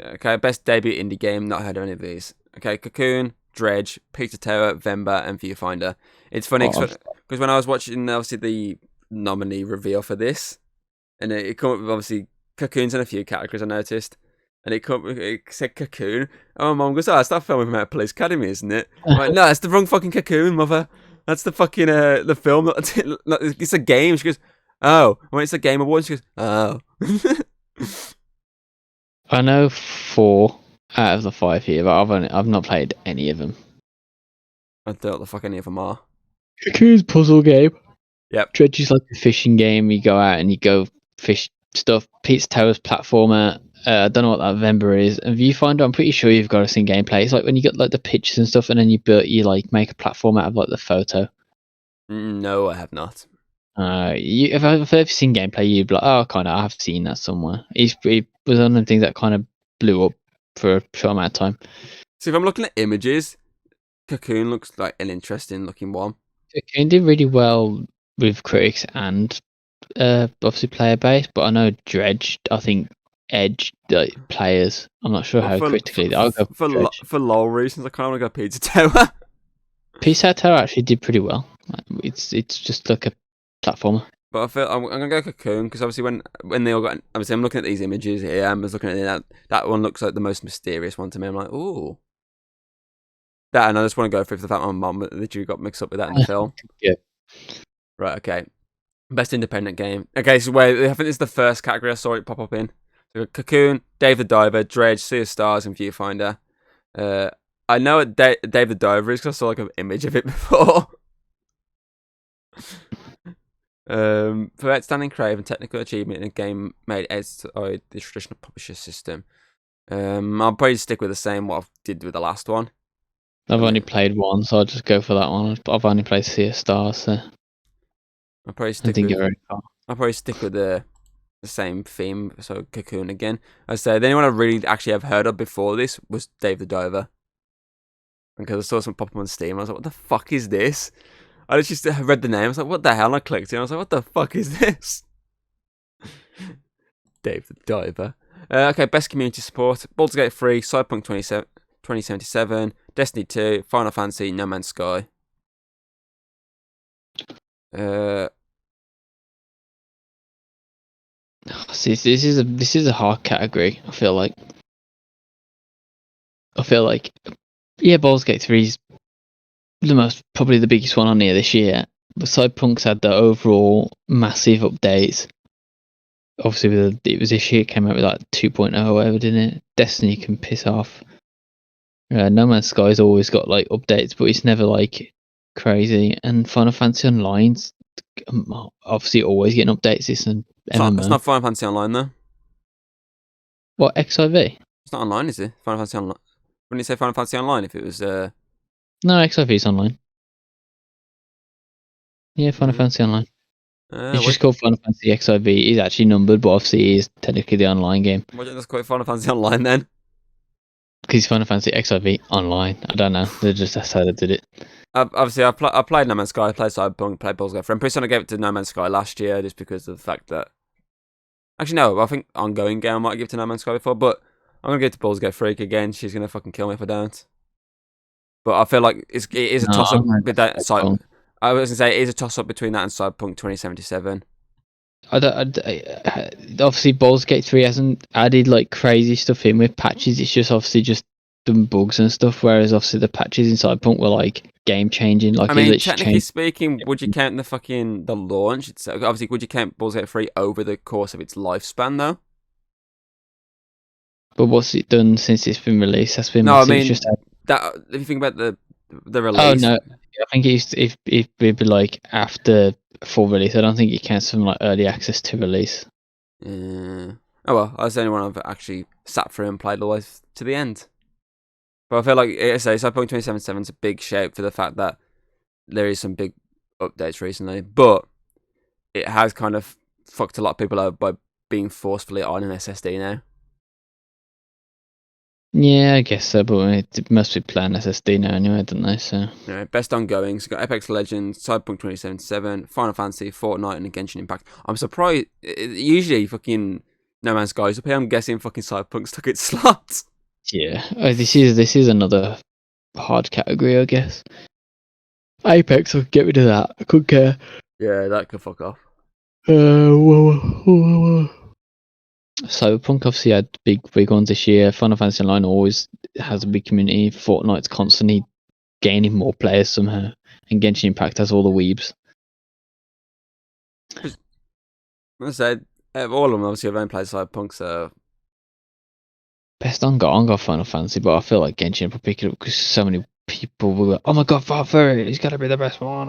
Okay, best debut indie game. Not heard of any of these. Okay, Cocoon, Dredge, Pizza Tower, Vemba, and Viewfinder. It's funny because when I was watching obviously the nominee reveal for this, and it came up with obviously Cocoon's in a few categories I noticed, and it said Cocoon. Oh, my mum goes, "Oh, it's that film about Police Academy, isn't it?" I'm like, no, it's the wrong fucking Cocoon, mother. That's the fucking the film. It's a game. She goes, "Oh, when it's a Game Awards," she goes, "Oh." I know 4 out of the 5 here, but I've not played any of them. I don't know what the fuck any of them are. Cocoon's puzzle game. Yep. Dredge is like a fishing game. You go out and you go fish stuff. Pete's Towers platformer. I don't know what that Vember is. And Viewfinder, I'm pretty sure you've got to see gameplay. It's like when you get like the pictures and stuff, and then you like make a platform out of like the photo. No, I have not. If I've ever seen gameplay, you'd be like, oh, kind of, I've seen that somewhere. It was one of the things that kind of blew up for a short amount of time. So if I'm looking at images, Cocoon looks like an interesting looking one. Cocoon did really well with critics and obviously player base, but I know Dredge, I think Edge players. I'm not sure how critically. I'll go for lol reasons. I kind of want to go Pizza Tower. Pizza Tower actually did pretty well. It's just like a platformer. But I feel I'm gonna go Cocoon because obviously when they all got obviously I'm looking at these images here. I'm just looking at that one looks like the most mysterious one to me. I'm like, ooh, that, and I just want to go for the fact my mum literally got mixed up with that in the film. Yeah. Right. Okay. Best independent game. Okay, so I think this is the first category I saw it pop up in. So Cocoon, Dave the Diver, Dredge, Sea of Stars, and Viewfinder. I know what Dave the Diver is because I saw like an image of it before. For outstanding creative and technical achievement in a game made outside the traditional publisher system. I'll probably stick with the same what I did with the last one. I've only played one, so I'll just go for that one. I've only played Sea of Stars, so I'll probably I stick think with. you're very far. I'll probably stick with the same theme. So Cocoon again. I say the only one I really actually have heard of before this was Dave the Diver. Because I saw some pop up on Steam, I was like, "What the fuck is this?" I just read the name. I was like, "What the hell?" And I clicked it. And I was like, "What the fuck is this?" Dave the Diver. Okay, best community support: Baldur's Gate 3, Cyberpunk 2077, Destiny 2, Final Fantasy, No Man's Sky. See, this is a hard category. I feel like, yeah, Baldur's Gate 3 is probably the biggest one on here this year. But Cyberpunk's had the overall massive updates. Obviously, it was this year. It came out with like 2.0 or whatever, didn't it? Destiny can piss off. No Man's Sky's always got like updates, but it's never like crazy. And Final Fantasy Online's obviously always getting updates. It's an MMO. It's not Final Fantasy Online though. What, XIV? It's not online, is it? Final Fantasy Online. Wouldn't you say Final Fantasy Online if it was? No, XIV's online. Yeah, Final Fantasy Online. It's just called Final Fantasy XIV. It's actually numbered, but obviously it is technically the online game. Why don't you just call it Final Fantasy Online then? Because Final Fantasy XIV Online. I don't know. That's how they did it. Obviously, I played No Man's Sky, I played Cyberpunk, played Baldur's Gate 3. I'm pretty sure I gave it to No Man's Sky last year just because of the fact that... Actually, no, I think ongoing game I might give to No Man's Sky before, but I'm going to give it to Baldur's Gate 3 again. She's going to fucking kill me if I don't. But I feel like it is a toss-up with that. I was going to say it is a toss-up between that and Cyberpunk 2077. Obviously, Baldur's Gate 3 hasn't added like crazy stuff in with patches. It's just obviously just some bugs and stuff. Whereas obviously the patches in Cyberpunk were like game changing. Like, I mean, technically speaking, would you count the launch? Obviously, would you count Baldur's Gate 3 over the course of its lifespan though? But what's it done since it's been released? That's been no. massive. I mean, that if you think about the release. Oh no, I think it'd be like after full release. I don't think it counts from like early access to release. Oh well, that's the only one I've actually sat through and played all the way to the end. But I feel like, I say, Cyberpunk 2077 is a big shape for the fact that there is some big updates recently, but it has kind of fucked a lot of people over by being forcefully on an SSD now. Yeah, I guess so, but it must be playing SSD now anyway, don't they? So yeah, best ongoings, so got Apex Legends, Cyberpunk 2077, Final Fantasy, Fortnite, and Genshin Impact. I'm surprised. Usually, fucking No Man's Sky's up here. I'm guessing fucking Cyberpunk's took its slot. Yeah, this is another hard category, I guess. Apex, I'll get rid of that. I couldn't care. Yeah, that could fuck off. Cyberpunk obviously had big ones this year. Final Fantasy Online always has a big community. Fortnite's constantly gaining more players somehow, and Genshin Impact has all the weebs. I said all of them obviously have only played Cyberpunk, so best ongoing Final Fantasy, but I feel like Genshin will pick it up because so many people will go, oh my god, Valkyrie, he's gotta be the best one.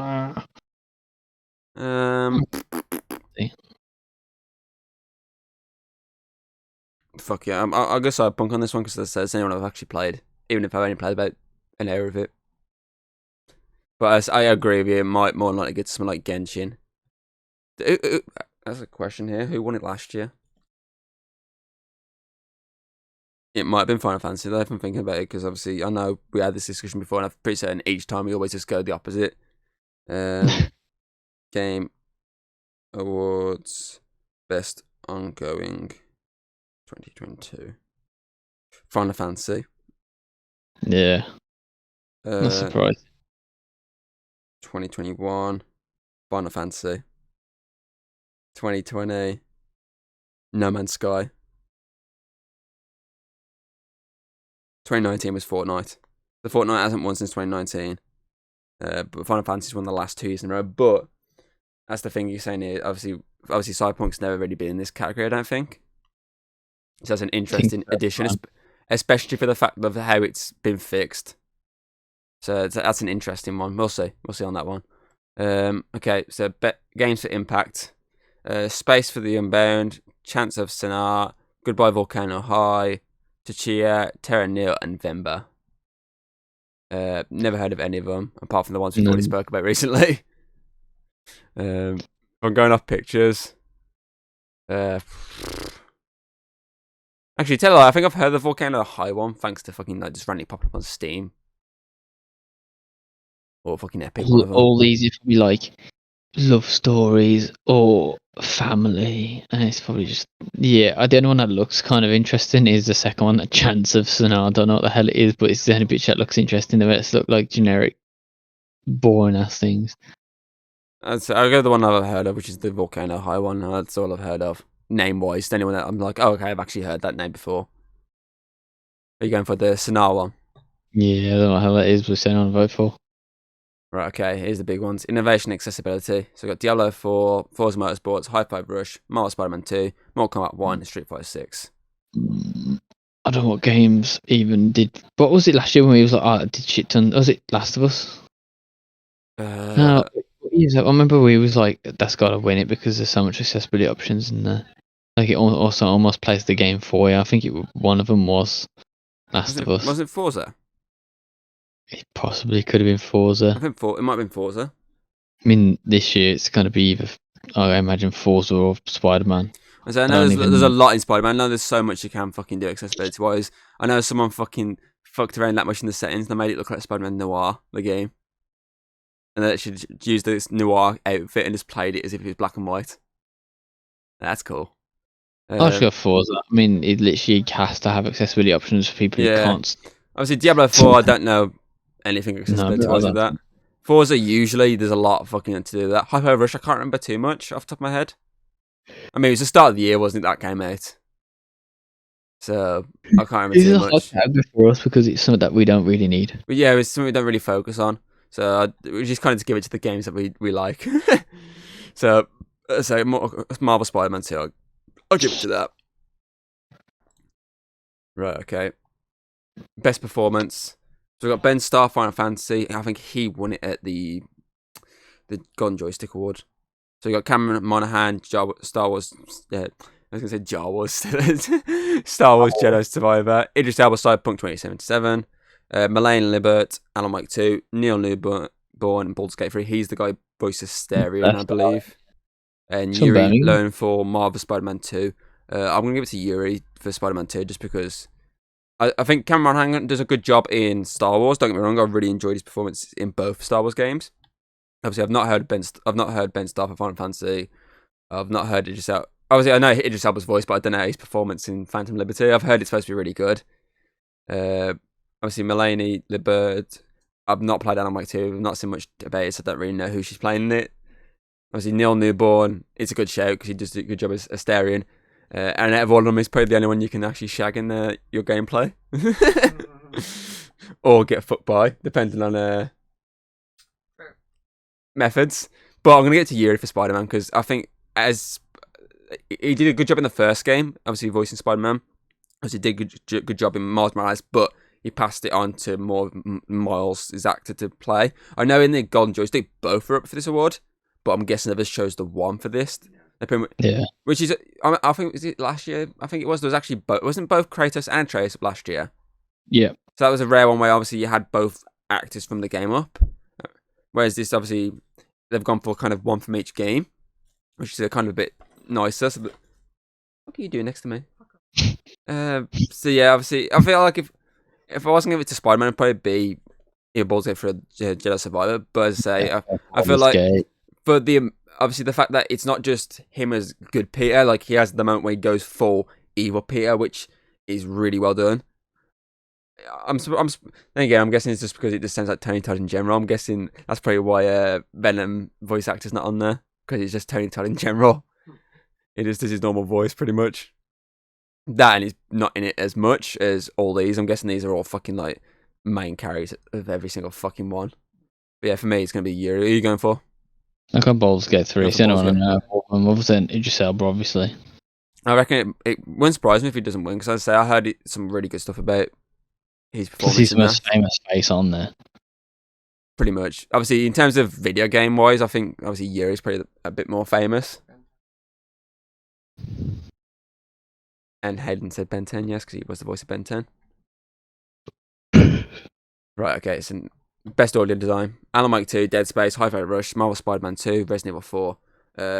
Fuck yeah, I'll go Cyberpunk on this one because that's anyone I've actually played, even if I've only played about an hour of it. But I agree with you, it might more than likely get something like Genshin. That's a question here. Who won it last year? It might have been Final Fantasy though, if I'm thinking about it, because obviously I know we had this discussion before, and I'm pretty certain each time we always just go the opposite. Game Awards Best Ongoing 2022. Final Fantasy. Yeah. Not surprised. 2021. Final Fantasy. 2020. No Man's Sky. 2019 was Fortnite. The Fortnite hasn't won since 2019. But Final Fantasy's won the last 2 years in a row. But that's the thing you're saying here. Obviously Cyberpunk's never really been in this category, I don't think. So that's an interesting addition, especially for the fact of how it's been fixed. So that's an interesting one. We'll see on that one. Okay, so games for Impact. Space for the Unbound. Chance of Sonar. Goodbye Volcano High. Tachia, Terra Nil, and Vemba. Never heard of any of them, apart from the ones we've already spoke about recently. I'm going off pictures. Actually, tell you what, I think I've heard the Volcano High one, thanks to fucking like just randomly popping up on Steam. Or fucking Epic. All these if we like love stories or family, and it's probably just the only one that looks kind of interesting is the second one, A Chance of Sonar. I don't know what the hell it is, but it's the only picture that looks interesting. The rest look like generic, boring ass things. I'll go the one I've heard of, which is the Volcano High one. That's all I've heard of, name wise. Anyone that I'm like, oh okay, I've actually heard that name before. Are you going for the Sonar one? Yeah, I don't know what the hell that is, but it's anyone to vote for. Right, okay, here's the big ones. Innovation, accessibility. So we've got Diablo 4, Forza Motorsports, Hi-Fi Rush, Marvel Spider-Man 2, Mortal Kombat 1, and Street Fighter 6. I don't know what games even did. What was it last year when he was like, oh, I did shit ton? Was it Last of Us? No, I remember we was like, that's got to win it because there's so much accessibility options in there. Like it also almost plays the game for you. I think one of them was Last of Us. Was it Forza? It possibly could have been Forza. I think it might have been Forza. I mean, this year it's going to be either, I imagine, Forza or Spider-Man. So I know there's a lot in Spider-Man. I know there's so much you can fucking do accessibility-wise. I know someone fucking fucked around that much in the settings and they made it look like Spider-Man Noir, the game. And they actually used this Noir outfit and just played it as if it was black and white. That's cool. I'll just go Forza. I mean, it literally has to have accessibility options for people who can't. Obviously, Diablo 4, I don't know anything accessibility-wise with that. Forza, usually, there's a lot of fucking to do with that. Hyper Rush, I can't remember too much off the top of my head. I mean, it was the start of the year, wasn't it, that came out? So, I can't remember too much. It's a hot tab for us because it's something that we don't really need. But yeah, it's something we don't really focus on. So, we just kind of just give it to the games that we like. So Marvel Spider-Man 2, I'll give it to that. Right, okay. Best performance. So we've got Ben Starr, Final Fantasy. I think he won it at the Golden Joystick Award. So we got Cameron Monaghan, Star Wars. I was going to say Jar Wars. Star Wars Jedi Survivor. Idris Elba, Cyberpunk 2077. Malaine Libert, Alan Wake 2. Neil Newborn, and Baldur's Gate 3. He's the guy who voices Asterion, I believe. And Yuri Loan for Marvel Spider-Man 2. I'm going to give it to Yuri for Spider-Man 2 just because I think Cameron Monaghan does a good job in Star Wars. Don't get me wrong, I really enjoyed his performance in both Star Wars games. Obviously, I've not heard Ben Starr for Final Fantasy. I've not heard Idris Elba. Obviously, I know Idris Elba's voice, but I don't know his performance in Phantom Liberty. I've heard it's supposed to be really good. Obviously, Melanie Libert. I've not played Alan Wake 2. I've not seen much about it, so I don't really know who she's playing in it. Obviously, Neil Newborn. It's a good shout because he does a good job as Asterion. And out of all of them, he's probably the only one you can actually shag in your gameplay. Or get fucked by, depending on methods. But I'm going to get to Yuri for Spider-Man because I think as he did a good job in the first game, obviously voicing Spider-Man. obviously did good job in Miles Morales, but he passed it on to more Miles, his actor, to play. I know in the Golden Joystick both are up for this award, but I'm guessing others chose the one for this. Yeah. Which is, I think, was it last year? I think it was. There was actually wasn't both Kratos and Atreus up last year? Yeah. So that was a rare one where obviously you had both actors from the game up. Whereas this, obviously, they've gone for kind of one from each game, which is a kind of a bit nicer. So what are you doing next to me? So yeah, obviously, I feel like if I wasn't giving it to Spider-Man, it'd probably be Baldur's Gate for a Jedi Survivor. But as I say, I feel like for the obviously the fact that it's not just him as good Peter, like he has the moment where he goes full evil Peter, which is really well done. Then again, I'm guessing it's just because it just sounds like Tony Todd in general. I'm guessing that's probably why Venom voice actor's not on there, because it's just Tony Todd in general. It just does his normal voice pretty much. That, and he's not in it as much as all these. I'm guessing these are all fucking like main carries of every single fucking one. But yeah, for me, it's gonna be Yuri. Who are you going for? I got Baldur's Gate 3. So Baldur's anyone I know, and other than Idris Elba, obviously. I reckon it wouldn't surprise me if he doesn't win, because as I say, I heard some really good stuff about his performance. He's the most famous face on there. Pretty much. Obviously, in terms of video game wise, I think obviously Yuri's probably a bit more famous. And Hayden said Ben 10, yes, because he was the voice of Ben 10. Right, okay, it's in best audio design. Alan Wake 2, Dead Space, Hi-Fi Rush, Marvel Spider-Man 2, Resident Evil 4.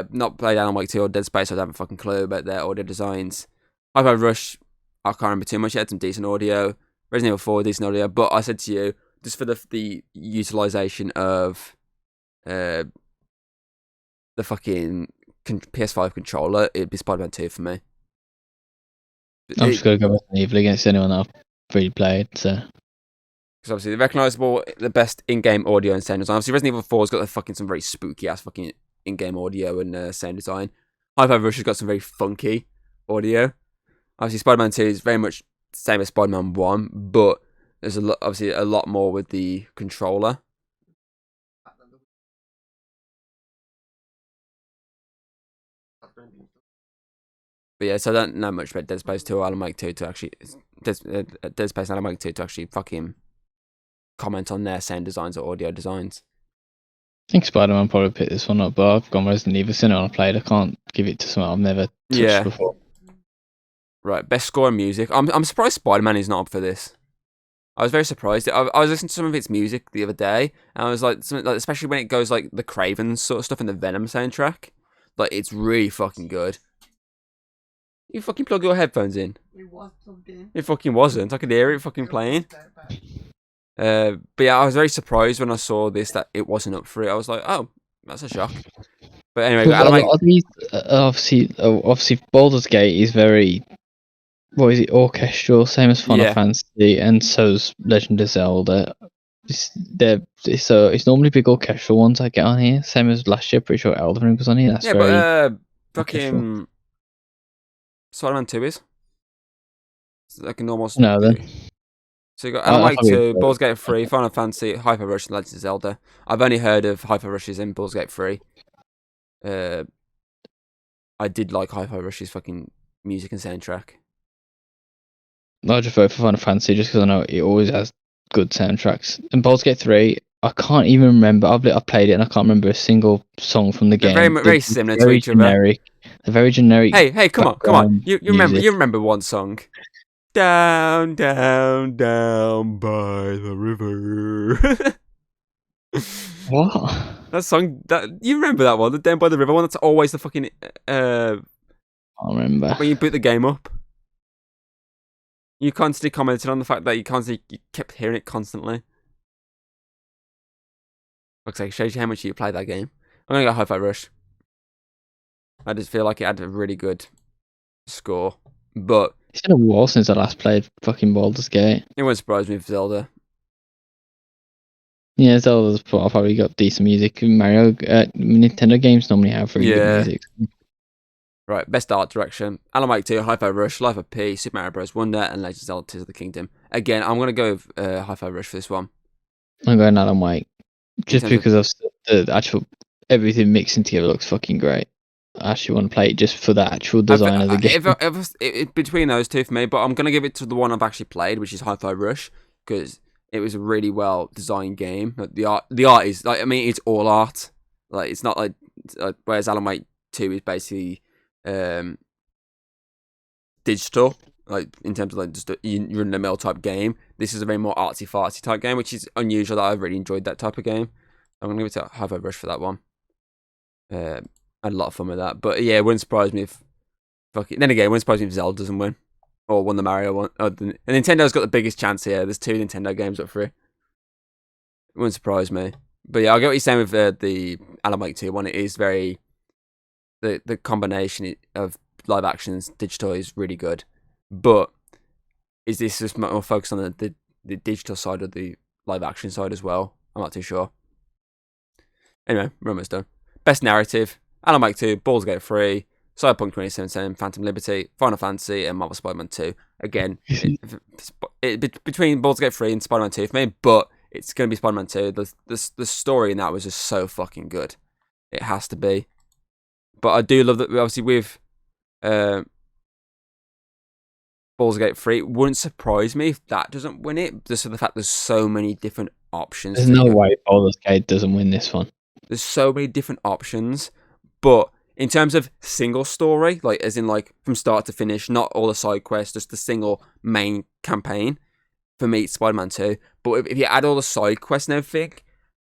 Not played Alan Wake 2 or Dead Space, so I don't have a fucking clue about their audio designs. Hi-Fi Rush, I can't remember too much. It had some decent audio. Resident Evil 4, decent audio. But I said to you, just for the utilisation of the fucking PS5 controller, it'd be Spider-Man 2 for me. I'm just going to go Resident Evil against anyone I've really played, so... Because obviously, the recognisable, the best in-game audio and sound design. Obviously, Resident Evil 4's got some very spooky-ass fucking in-game audio and sound design. Hi-Fi Rush has got some very funky audio. Obviously, Spider-Man 2 is very much the same as Spider-Man 1, but there's obviously a lot more with the controller. But yeah, so I don't know much about Dead Space 2 or Alan Wake 2 to actually... Dead Space and Alan Wake 2 to actually fucking comment on their sound designs or audio designs. I think Spider-Man probably picked this one up, but I've gone Resident Evil. Since I played, I can't give it to someone I've never touched before. Right, best score and music. I'm surprised Spider-Man is not up for this. I was very surprised. I was listening to some of its music the other day, and I was like, especially when it goes like the Craven sort of stuff in the Venom soundtrack, like it's really fucking good. You fucking plug your headphones in. It was plugged in. It fucking wasn't. I could hear it fucking playing. But yeah, I was very surprised when I saw this that it wasn't up for it. I was like, oh, that's a shock. But anyway, obviously, Baldur's Gate is very, what is it, orchestral, same as Final Fantasy, and so's Legend of Zelda. It's normally big orchestral ones I get on here, same as last year. Pretty sure Elden Ring was on here. That's but fucking Spider-Man 2 is. It's like a normal. No, then. So you got Alan Wake 2, Baldur's Gate 3, Final Fantasy, Hi-Fi Rush, and Legend of Zelda. I've only heard of Hi-Fi Rush's in Baldur's Gate 3. I did like Hi-Fi Rush's fucking music and soundtrack. I'll just vote for Final Fantasy just because I know it always has good soundtracks. And Baldur's Gate 3, I can't even remember. I've played it and I can't remember a single song from the game. They're very similar to each other. They're very generic. Hey, come on. You remember one song? Down, down, down by the river. What? That song, you remember that one? The Down by the River one? That's always the fucking... I remember. When you boot the game up. You constantly commented on the fact that you kept hearing it constantly. Looks like it shows you how much you played that game. I'm going to go Hi-Fi Rush. I just feel like it had a really good score. But... It's been a while since I last played fucking Baldur's Gate. It wouldn't surprise me if Zelda. Yeah, Zelda's probably got decent music. Mario, Nintendo games normally have really good music. Right, best art direction. Alan Wake 2, Hi-Fi Rush, Life of P, Super Mario Bros. Wonder, and Legend of Zelda Tears of the Kingdom. Again, I'm going to go with Hi-Fi Rush for this one. I'm going Alan Wake. Just because of the actual... Everything mixing together looks fucking great. actually want to play it just for the actual design of the game. Between those two for me, but I'm gonna give it to the one I've actually played, which is Hi-Fi Rush, because it was a really well designed game. Like, the art is like, I mean, it's all art. Like, it's not like whereas Alan Wake 2 is basically digital, like in terms of like just you're in the mill type game. This is a very more artsy fartsy type game, which is unusual. That I've really enjoyed that type of game. I'm gonna give it to Hi-Fi Rush for that one. I had a lot of fun with that, but yeah, it wouldn't surprise me if then again, it wouldn't surprise me if Zelda doesn't win or won the Mario one. And Nintendo's got the biggest chance here. There's 2 Nintendo games up for it. It wouldn't surprise me. But yeah, I get what you're saying with the Alan Wake 2 one. It is very the combination of live actions digital is really good. But is this just more focused on the digital side of the live action side as well? I'm not too sure. Anyway, we're almost done. Best narrative: Alan Wake 2, Baldur's Gate 3, Cyberpunk 2077, Phantom Liberty, Final Fantasy, and Marvel Spider-Man 2. Again, between Baldur's Gate 3 and Spider-Man 2 for me, but it's going to be Spider-Man 2. The story in that was just so fucking good. It has to be. But I do love that, obviously, with Baldur's Gate 3, it wouldn't surprise me if that doesn't win it, just for the fact there's so many different options. There's no way Baldur's Gate doesn't win this one. There's so many different options, but in terms of single story, like as in like from start to finish, not all the side quests, just the single main campaign, for me it's Spider-Man 2. But if you add all the side quests and everything,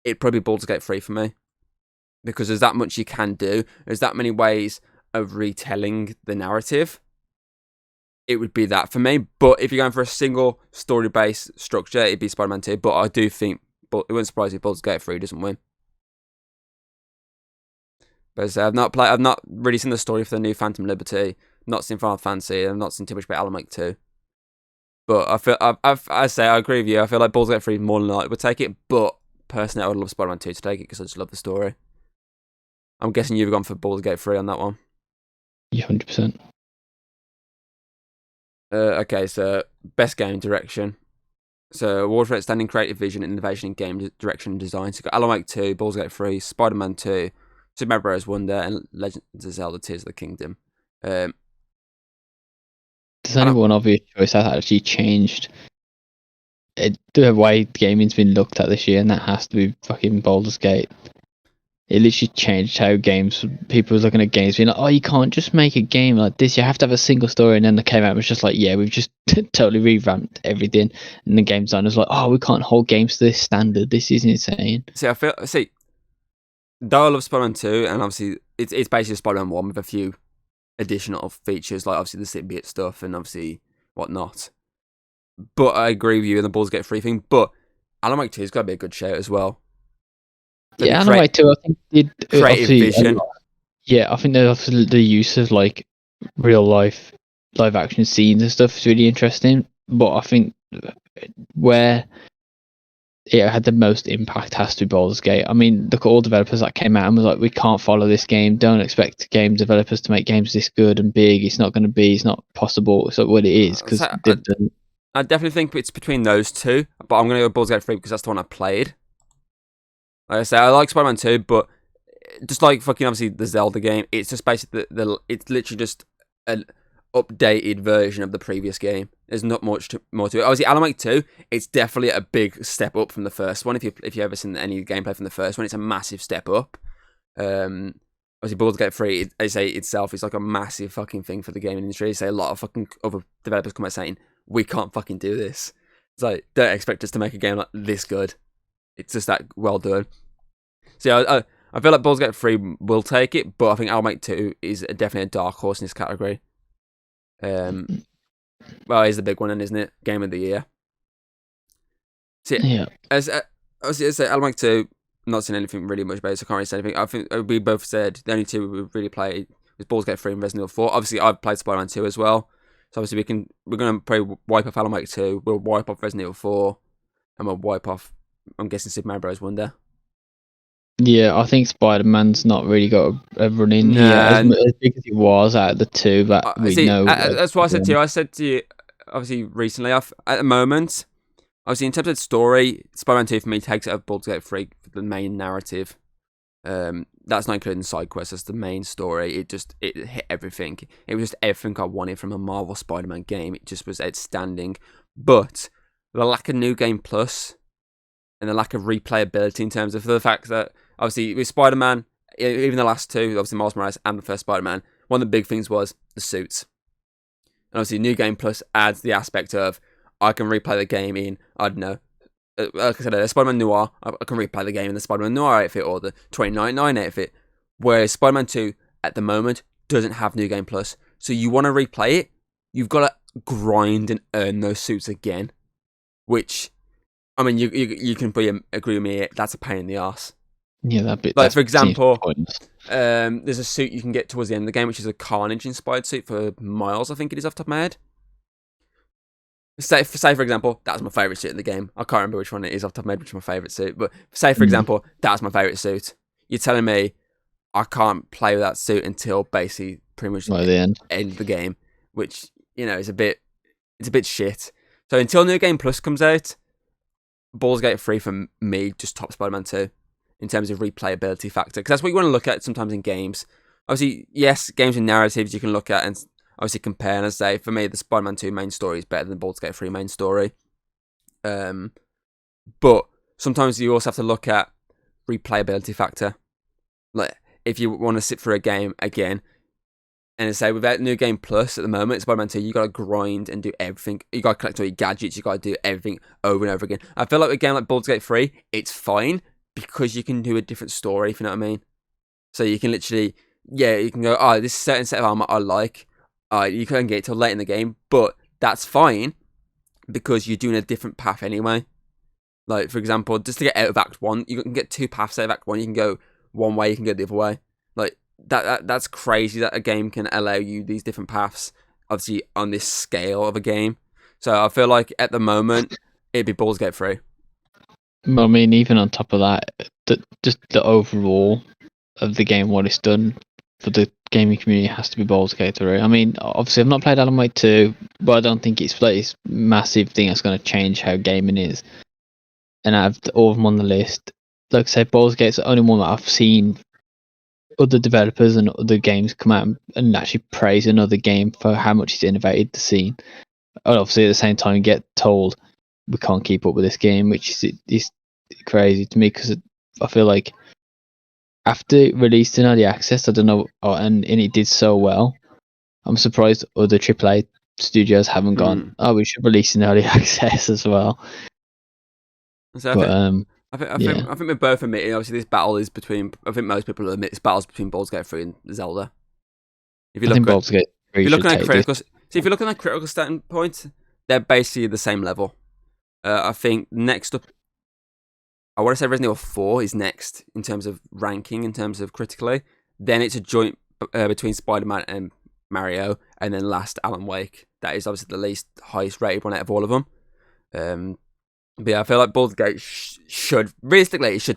it'd probably be Baldur's Gate 3 for me. Because there's that much you can do, there's that many ways of retelling the narrative. It would be that for me. But if you're going for a single story-based structure, it'd be Spider-Man 2. But I do think, but it wouldn't surprise me if Baldur's Gate 3 doesn't win. But I've not really seen the story for the new Phantom Liberty, not seen Final Fantasy, I've not seen too much about Alan Wake 2. But I agree with you. I feel like Baldur's Gate 3 more than likely would take it, but personally I would love Spider-Man 2 to take it because I just love the story. I'm guessing you've gone for Baldur's Gate 3 on that one. Yeah, 100%. Okay, so best game direction. So award for outstanding creative vision, innovation in game direction and design. So you've got Alan Wake 2, Baldur's Gate 3, Spider-Man 2, Super Mario Bros. Wonder, and Legend of Zelda: Tears of the Kingdom. There's only one obvious choice that actually changed the way gaming's been looked at this year, and that has to be fucking Baldur's Gate. It literally changed how people were looking at games, being like, oh, you can't just make a game like this, you have to have a single story. And then they came out and was just like, yeah, we've just totally revamped everything. And the game designers like, oh, we can't hold games to this standard, this is insane. Though I love Spider-Man 2, and obviously it's basically Spider-Man 1 with a few additional features, like obviously the symbiote stuff and obviously whatnot. But I agree with you in the Baldur's Gate 3 thing, but Alan Wake 2 has got to be a good shout as well. Yeah, Alan Wake 2, I think did creative vision. Yeah, I think the use of like real life live action scenes and stuff is really interesting. But I think where it had the most impact has to be Baldur's Gate. I mean, look at all developers that came out and was like, we can't follow this game. Don't expect game developers to make games this good and big. It's not going to be. It's not possible. It's not what it is. Because I definitely think it's between those two. But I'm going to go Baldur's Gate 3 because that's the one I played. Like I say, I like Spider-Man 2, but just like fucking obviously the Zelda game, it's just basically it's literally just an updated version of the previous game. There's not much more to it. Obviously, Alan Wake 2, it's definitely a big step up from the first one. If you ever seen any gameplay from the first one, it's a massive step up. Obviously, Baldur's Gate 3, I say itself, is like a massive fucking thing for the gaming industry. I say a lot of fucking other developers come out saying, we can't fucking do this. It's like, don't expect us to make a game like this good. It's just that well done. So yeah, I feel like Baldur's Gate 3 will take it, but I think Alan Wake 2 is definitely a dark horse in this category. Well, it's the big one, isn't it? Game of the year. So yeah. As I say, Alan Wake 2, not seen anything really much about it, so I can't really say anything. I think we both said the only two we really played was Baldur's Gate 3 and Resident Evil 4. Obviously, I've played Spider-Man 2 as well. So obviously we're going to probably wipe off Alan Wake 2, we'll wipe off Resident Evil 4, and we'll wipe off, I'm guessing, Super Mario Bros. Wonder. Yeah, I think Spider-Man's not really got a run in here as big as he was out of the two that we know. That's what I said to you. I said to you, obviously, recently, at the moment, obviously, in terms of story, Spider-Man 2 for me takes it out of Baldur's Gate 3 for the main narrative. that's not including side quests. That's the main story. It hit everything. It was just everything I wanted from a Marvel Spider-Man game. It just was outstanding. But the lack of New Game Plus and the lack of replayability in terms of the fact that obviously with Spider-Man, even the last two, obviously Miles Morales and the first Spider-Man, one of the big things was the suits. And obviously New Game Plus adds the aspect of I can replay the game in, I don't know, like I said, a Spider-Man Noir, I can replay the game in the Spider-Man Noir outfit or the 2099 outfit. Whereas Spider-Man 2, at the moment, doesn't have New Game Plus. So you want to replay it, you've got to grind and earn those suits again. Which, I mean, you can probably agree with me, that's a pain in the arse. Yeah, that bit. Like, for example, there's a suit you can get towards the end of the game, which is a Carnage-inspired suit for Miles, I think it is, off the top of my head. Say for example, that's my favourite suit in the game. I can't remember which one it is off the top of my head, which is my favourite suit. But say, for example, that's my favourite suit. You're telling me I can't play with that suit until basically pretty much the end of the game, which, is a bit shit. So until New Game Plus comes out, Baldur's Gate 3 for me just top Spider-Man 2 in terms of replayability factor. Because that's what you want to look at sometimes in games. Obviously, yes, games with narratives you can look at and obviously compare, and I say, for me, the Spider-Man 2 main story is better than Baldur's Gate 3 main story. But sometimes you also have to look at replayability factor. Like, if you want to sit through a game again, and say, without New Game Plus at the moment, Spider-Man 2, you got to grind and do everything. You got to collect all your gadgets, you got to do everything over and over again. I feel like with a game like Baldur's Gate 3, it's fine, because you can do a different story, if you know what I mean. So you can literally, you can go, this certain set of armor I like, you couldn't get it till late in the game, but that's fine because you're doing a different path anyway. Like, for example, just to get out of Act 1, you can get two paths out of Act 1. You can go one way, you can go the other way. Like, that's crazy that a game can allow you these different paths, obviously, on this scale of a game. So I feel like at the moment, it'd be Baldur's Gate 3. I mean, even on top of that, just the overall of the game, what it's done for the gaming community has to be Baldur's Gate 3. I mean, obviously I've not played Alan Wake 2, but I don't think it's this massive thing that's going to change how gaming is. And out of all of them on the list, like I say, Baldur's Gate's the only one that I've seen other developers and other games come out and actually praise another game for how much it's innovated the scene. And obviously at the same time get told we can't keep up with this game, which is crazy to me, because I feel like after it released in early access, I don't know, and it did so well, I'm surprised other AAA studios haven't gone, we should release in early access as well. So I think we both admit, obviously this battle is between, I think most people admit this battle's between Baldur's Gate 3 and Zelda. If you look at Baldur's Gate 3, if you're looking at critical standpoint, they're basically the same level. I think next up, I want to say Resident Evil 4 is next in terms of ranking, in terms of critically. Then it's a joint between Spider-Man and Mario, and then last Alan Wake. That is obviously the least highest rated one out of all of them. But yeah, I feel like Baldur's Gate should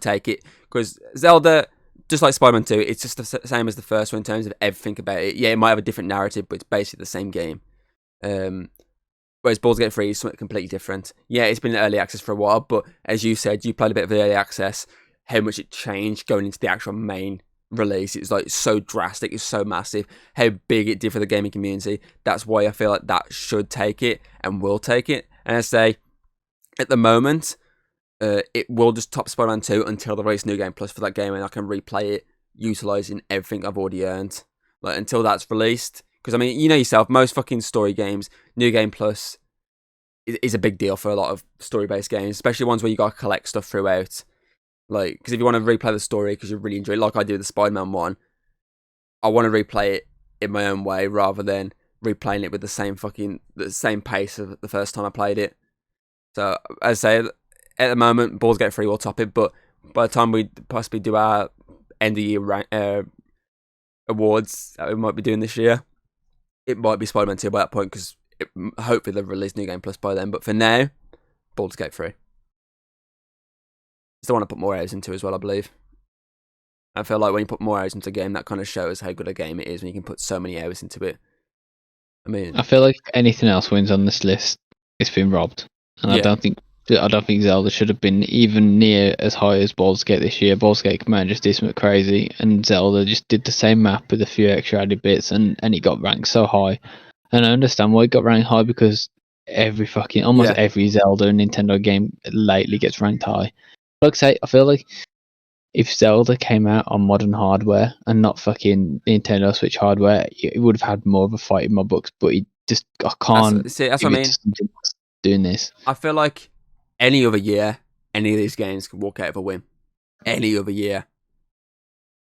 take it, because Zelda, just like Spider-Man 2, it's just the same as the first one in terms of everything about it. Yeah, it might have a different narrative, but it's basically the same game. Whereas Baldur's Gate 3 is something completely different. Yeah, it's been in early access for a while, but as you said, you played a bit of the early access, how much it changed going into the actual main release. It's like so drastic, it's so massive, how big it did for the gaming community. That's why I feel like that should take it and will take it. And I say, at the moment, it will just top Spider-Man 2 until they release New Game Plus for that game, and I can replay it, utilising everything I've already earned. Like, until that's released. Because, I mean, you know yourself, most fucking story games, New Game Plus is a big deal for a lot of story-based games, especially ones where you got to collect stuff throughout. Like, because if you want to replay the story because you really enjoy it, like I do with the Spider-Man one, I want to replay it in my own way rather than replaying it with the same pace of the first time I played it. So, as I say, at the moment, Baldur's Gate 3 will top it, but by the time we possibly do our end-of-year awards that we might be doing this year, it might be Spider-Man 2 by that point, because hopefully they'll release New Game Plus by then. But for now, Baldur's Gate 3. Still want to put more hours into as well, I believe. I feel like when you put more hours into a game, that kind of shows how good a game it is when you can put so many hours into it. I mean, I feel like if anything else wins on this list, it's been robbed. And I don't think I don't think Zelda should have been even near as high as Baldur's Gate this year. Baldur's Gate came out and just did something crazy, and Zelda just did the same map with a few extra added bits, and it got ranked so high. And I understand why it got ranked high, because almost every Zelda and Nintendo game lately gets ranked high. Like I say, I feel like if Zelda came out on modern hardware and not fucking Nintendo Switch hardware, it would have had more of a fight in my books. But I can't. That's what I mean. Doing this, I feel like any other year, any of these games could walk out of a win. Any other year,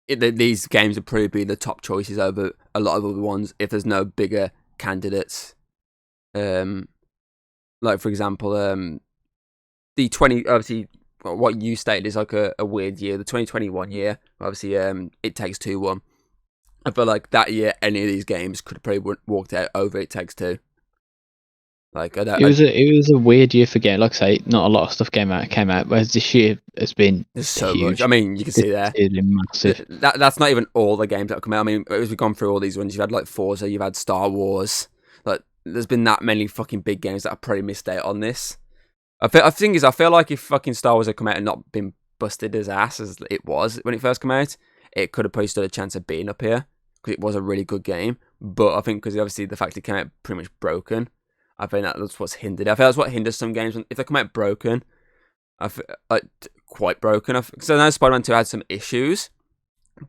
these games would probably be the top choices over a lot of other ones if there's no bigger candidates. Like for example, the 20 obviously. What you stated is like a weird year. The 2021 year, obviously, It Takes Two won. I feel like that year, any of these games could have probably walked out over It Takes Two. Like it was a weird year for game. Like I say, not a lot of stuff came out. Whereas this year has been there's so huge. much. I mean, you can see there. Massive. That's not even all the games that have come out. I mean, as we've gone through all these ones, you've had like Forza, you've had Star Wars. Like, there's been that many fucking big games that have probably missed out on this. I feel like if fucking Star Wars had come out and not been busted as ass as it was when it first came out, it could have probably stood a chance of being up here, because it was a really good game. But I think because obviously the fact it came out pretty much broken, I think that's what's hindered. I feel that's what hinders some games. If they come out broken, I feel, like, quite broken. So I know Spider-Man 2 had some issues,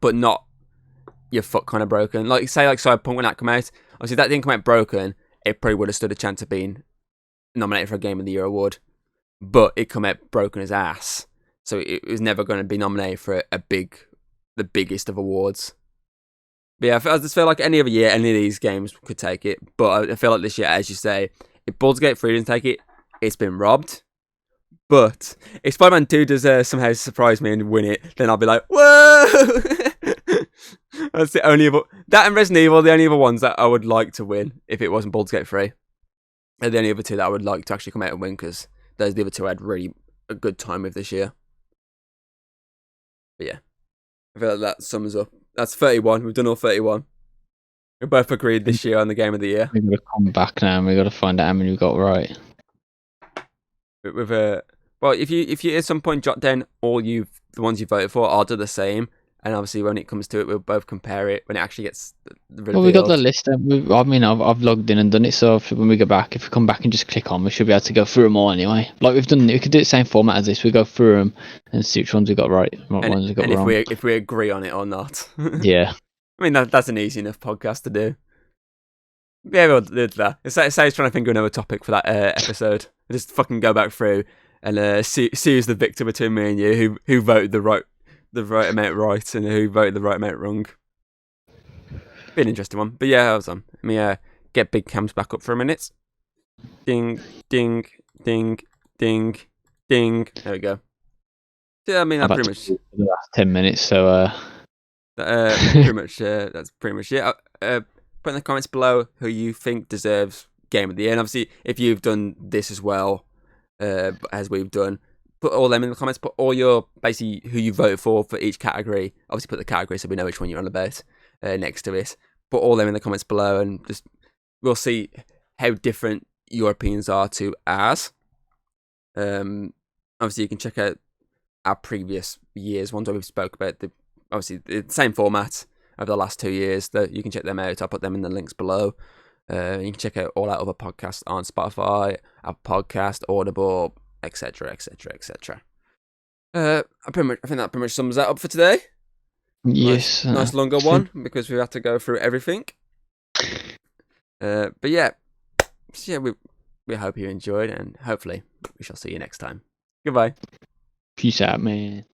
but not your foot kind of broken. Like say like Cyberpunk when that came out, obviously that didn't come out broken, it probably would have stood a chance of being nominated for a Game of the Year award. But it come out broken as ass, so it was never going to be nominated for the biggest of awards. But yeah, I just feel like any other year, any of these games could take it. But I feel like this year, as you say, if Baldur's Gate 3 didn't take it, it's been robbed. But if Spider-Man 2 does somehow surprise me and win it, then I'll be like, whoa! That's the only other... That and Resident Evil are the only other ones that I would like to win if it wasn't Baldur's Gate 3. They're the only other two that I would like to actually come out and win, because those are the other two I had really a good time with this year. But yeah, I feel like that sums up. That's 31. We've done all 31. We both agreed this year on the Game of the Year. We've got to come back now and we've got to find out how many we got right. Well, if you at some point jot down the ones you voted for, I'll do the same. And obviously, when it comes to it, we'll both compare it when it actually gets revealed. Well, we got the list. I've logged in and done it. So when we go back, if we come back and just click on, we should be able to go through them all anyway. Like we've done, we could do the same format as this. We go through them and see which ones we got right, ones we got wrong. If we agree on it or not. Yeah. I mean that's an easy enough podcast to do. Yeah, we'll do that. It's trying to think of another topic for that episode. Just fucking go back through and see who's the victor between me and you, who voted the right amount right and who voted the right amount wrong. Be an interesting one. But yeah, I was on. Let me get Big Cams back up for a minute. Ding, ding, ding, ding, ding. There we go. Yeah, I mean that's pretty much the last 10 minutes. So pretty much that's pretty much it. Put in the comments below who you think deserves Game of the Year. And obviously, if you've done this as well, as we've done, put all them in the comments. Put all your basically who you voted for each category. Obviously, put the category so we know which one you're on about next to it. Put all them in the comments below, and we'll see how different your opinions are to ours. Obviously, you can check out our previous years ones where we've spoke about the same format over the last 2 years. That you can check them out. I'll put them in the links below. You can check out all our other podcasts on Spotify, our podcast, Audible, etc., etc., etc. I think that pretty much sums that up for today. Yes, nice longer one because we have to go through everything. But yeah, we hope you enjoyed, and hopefully we shall see you next time. Goodbye. Peace out, man.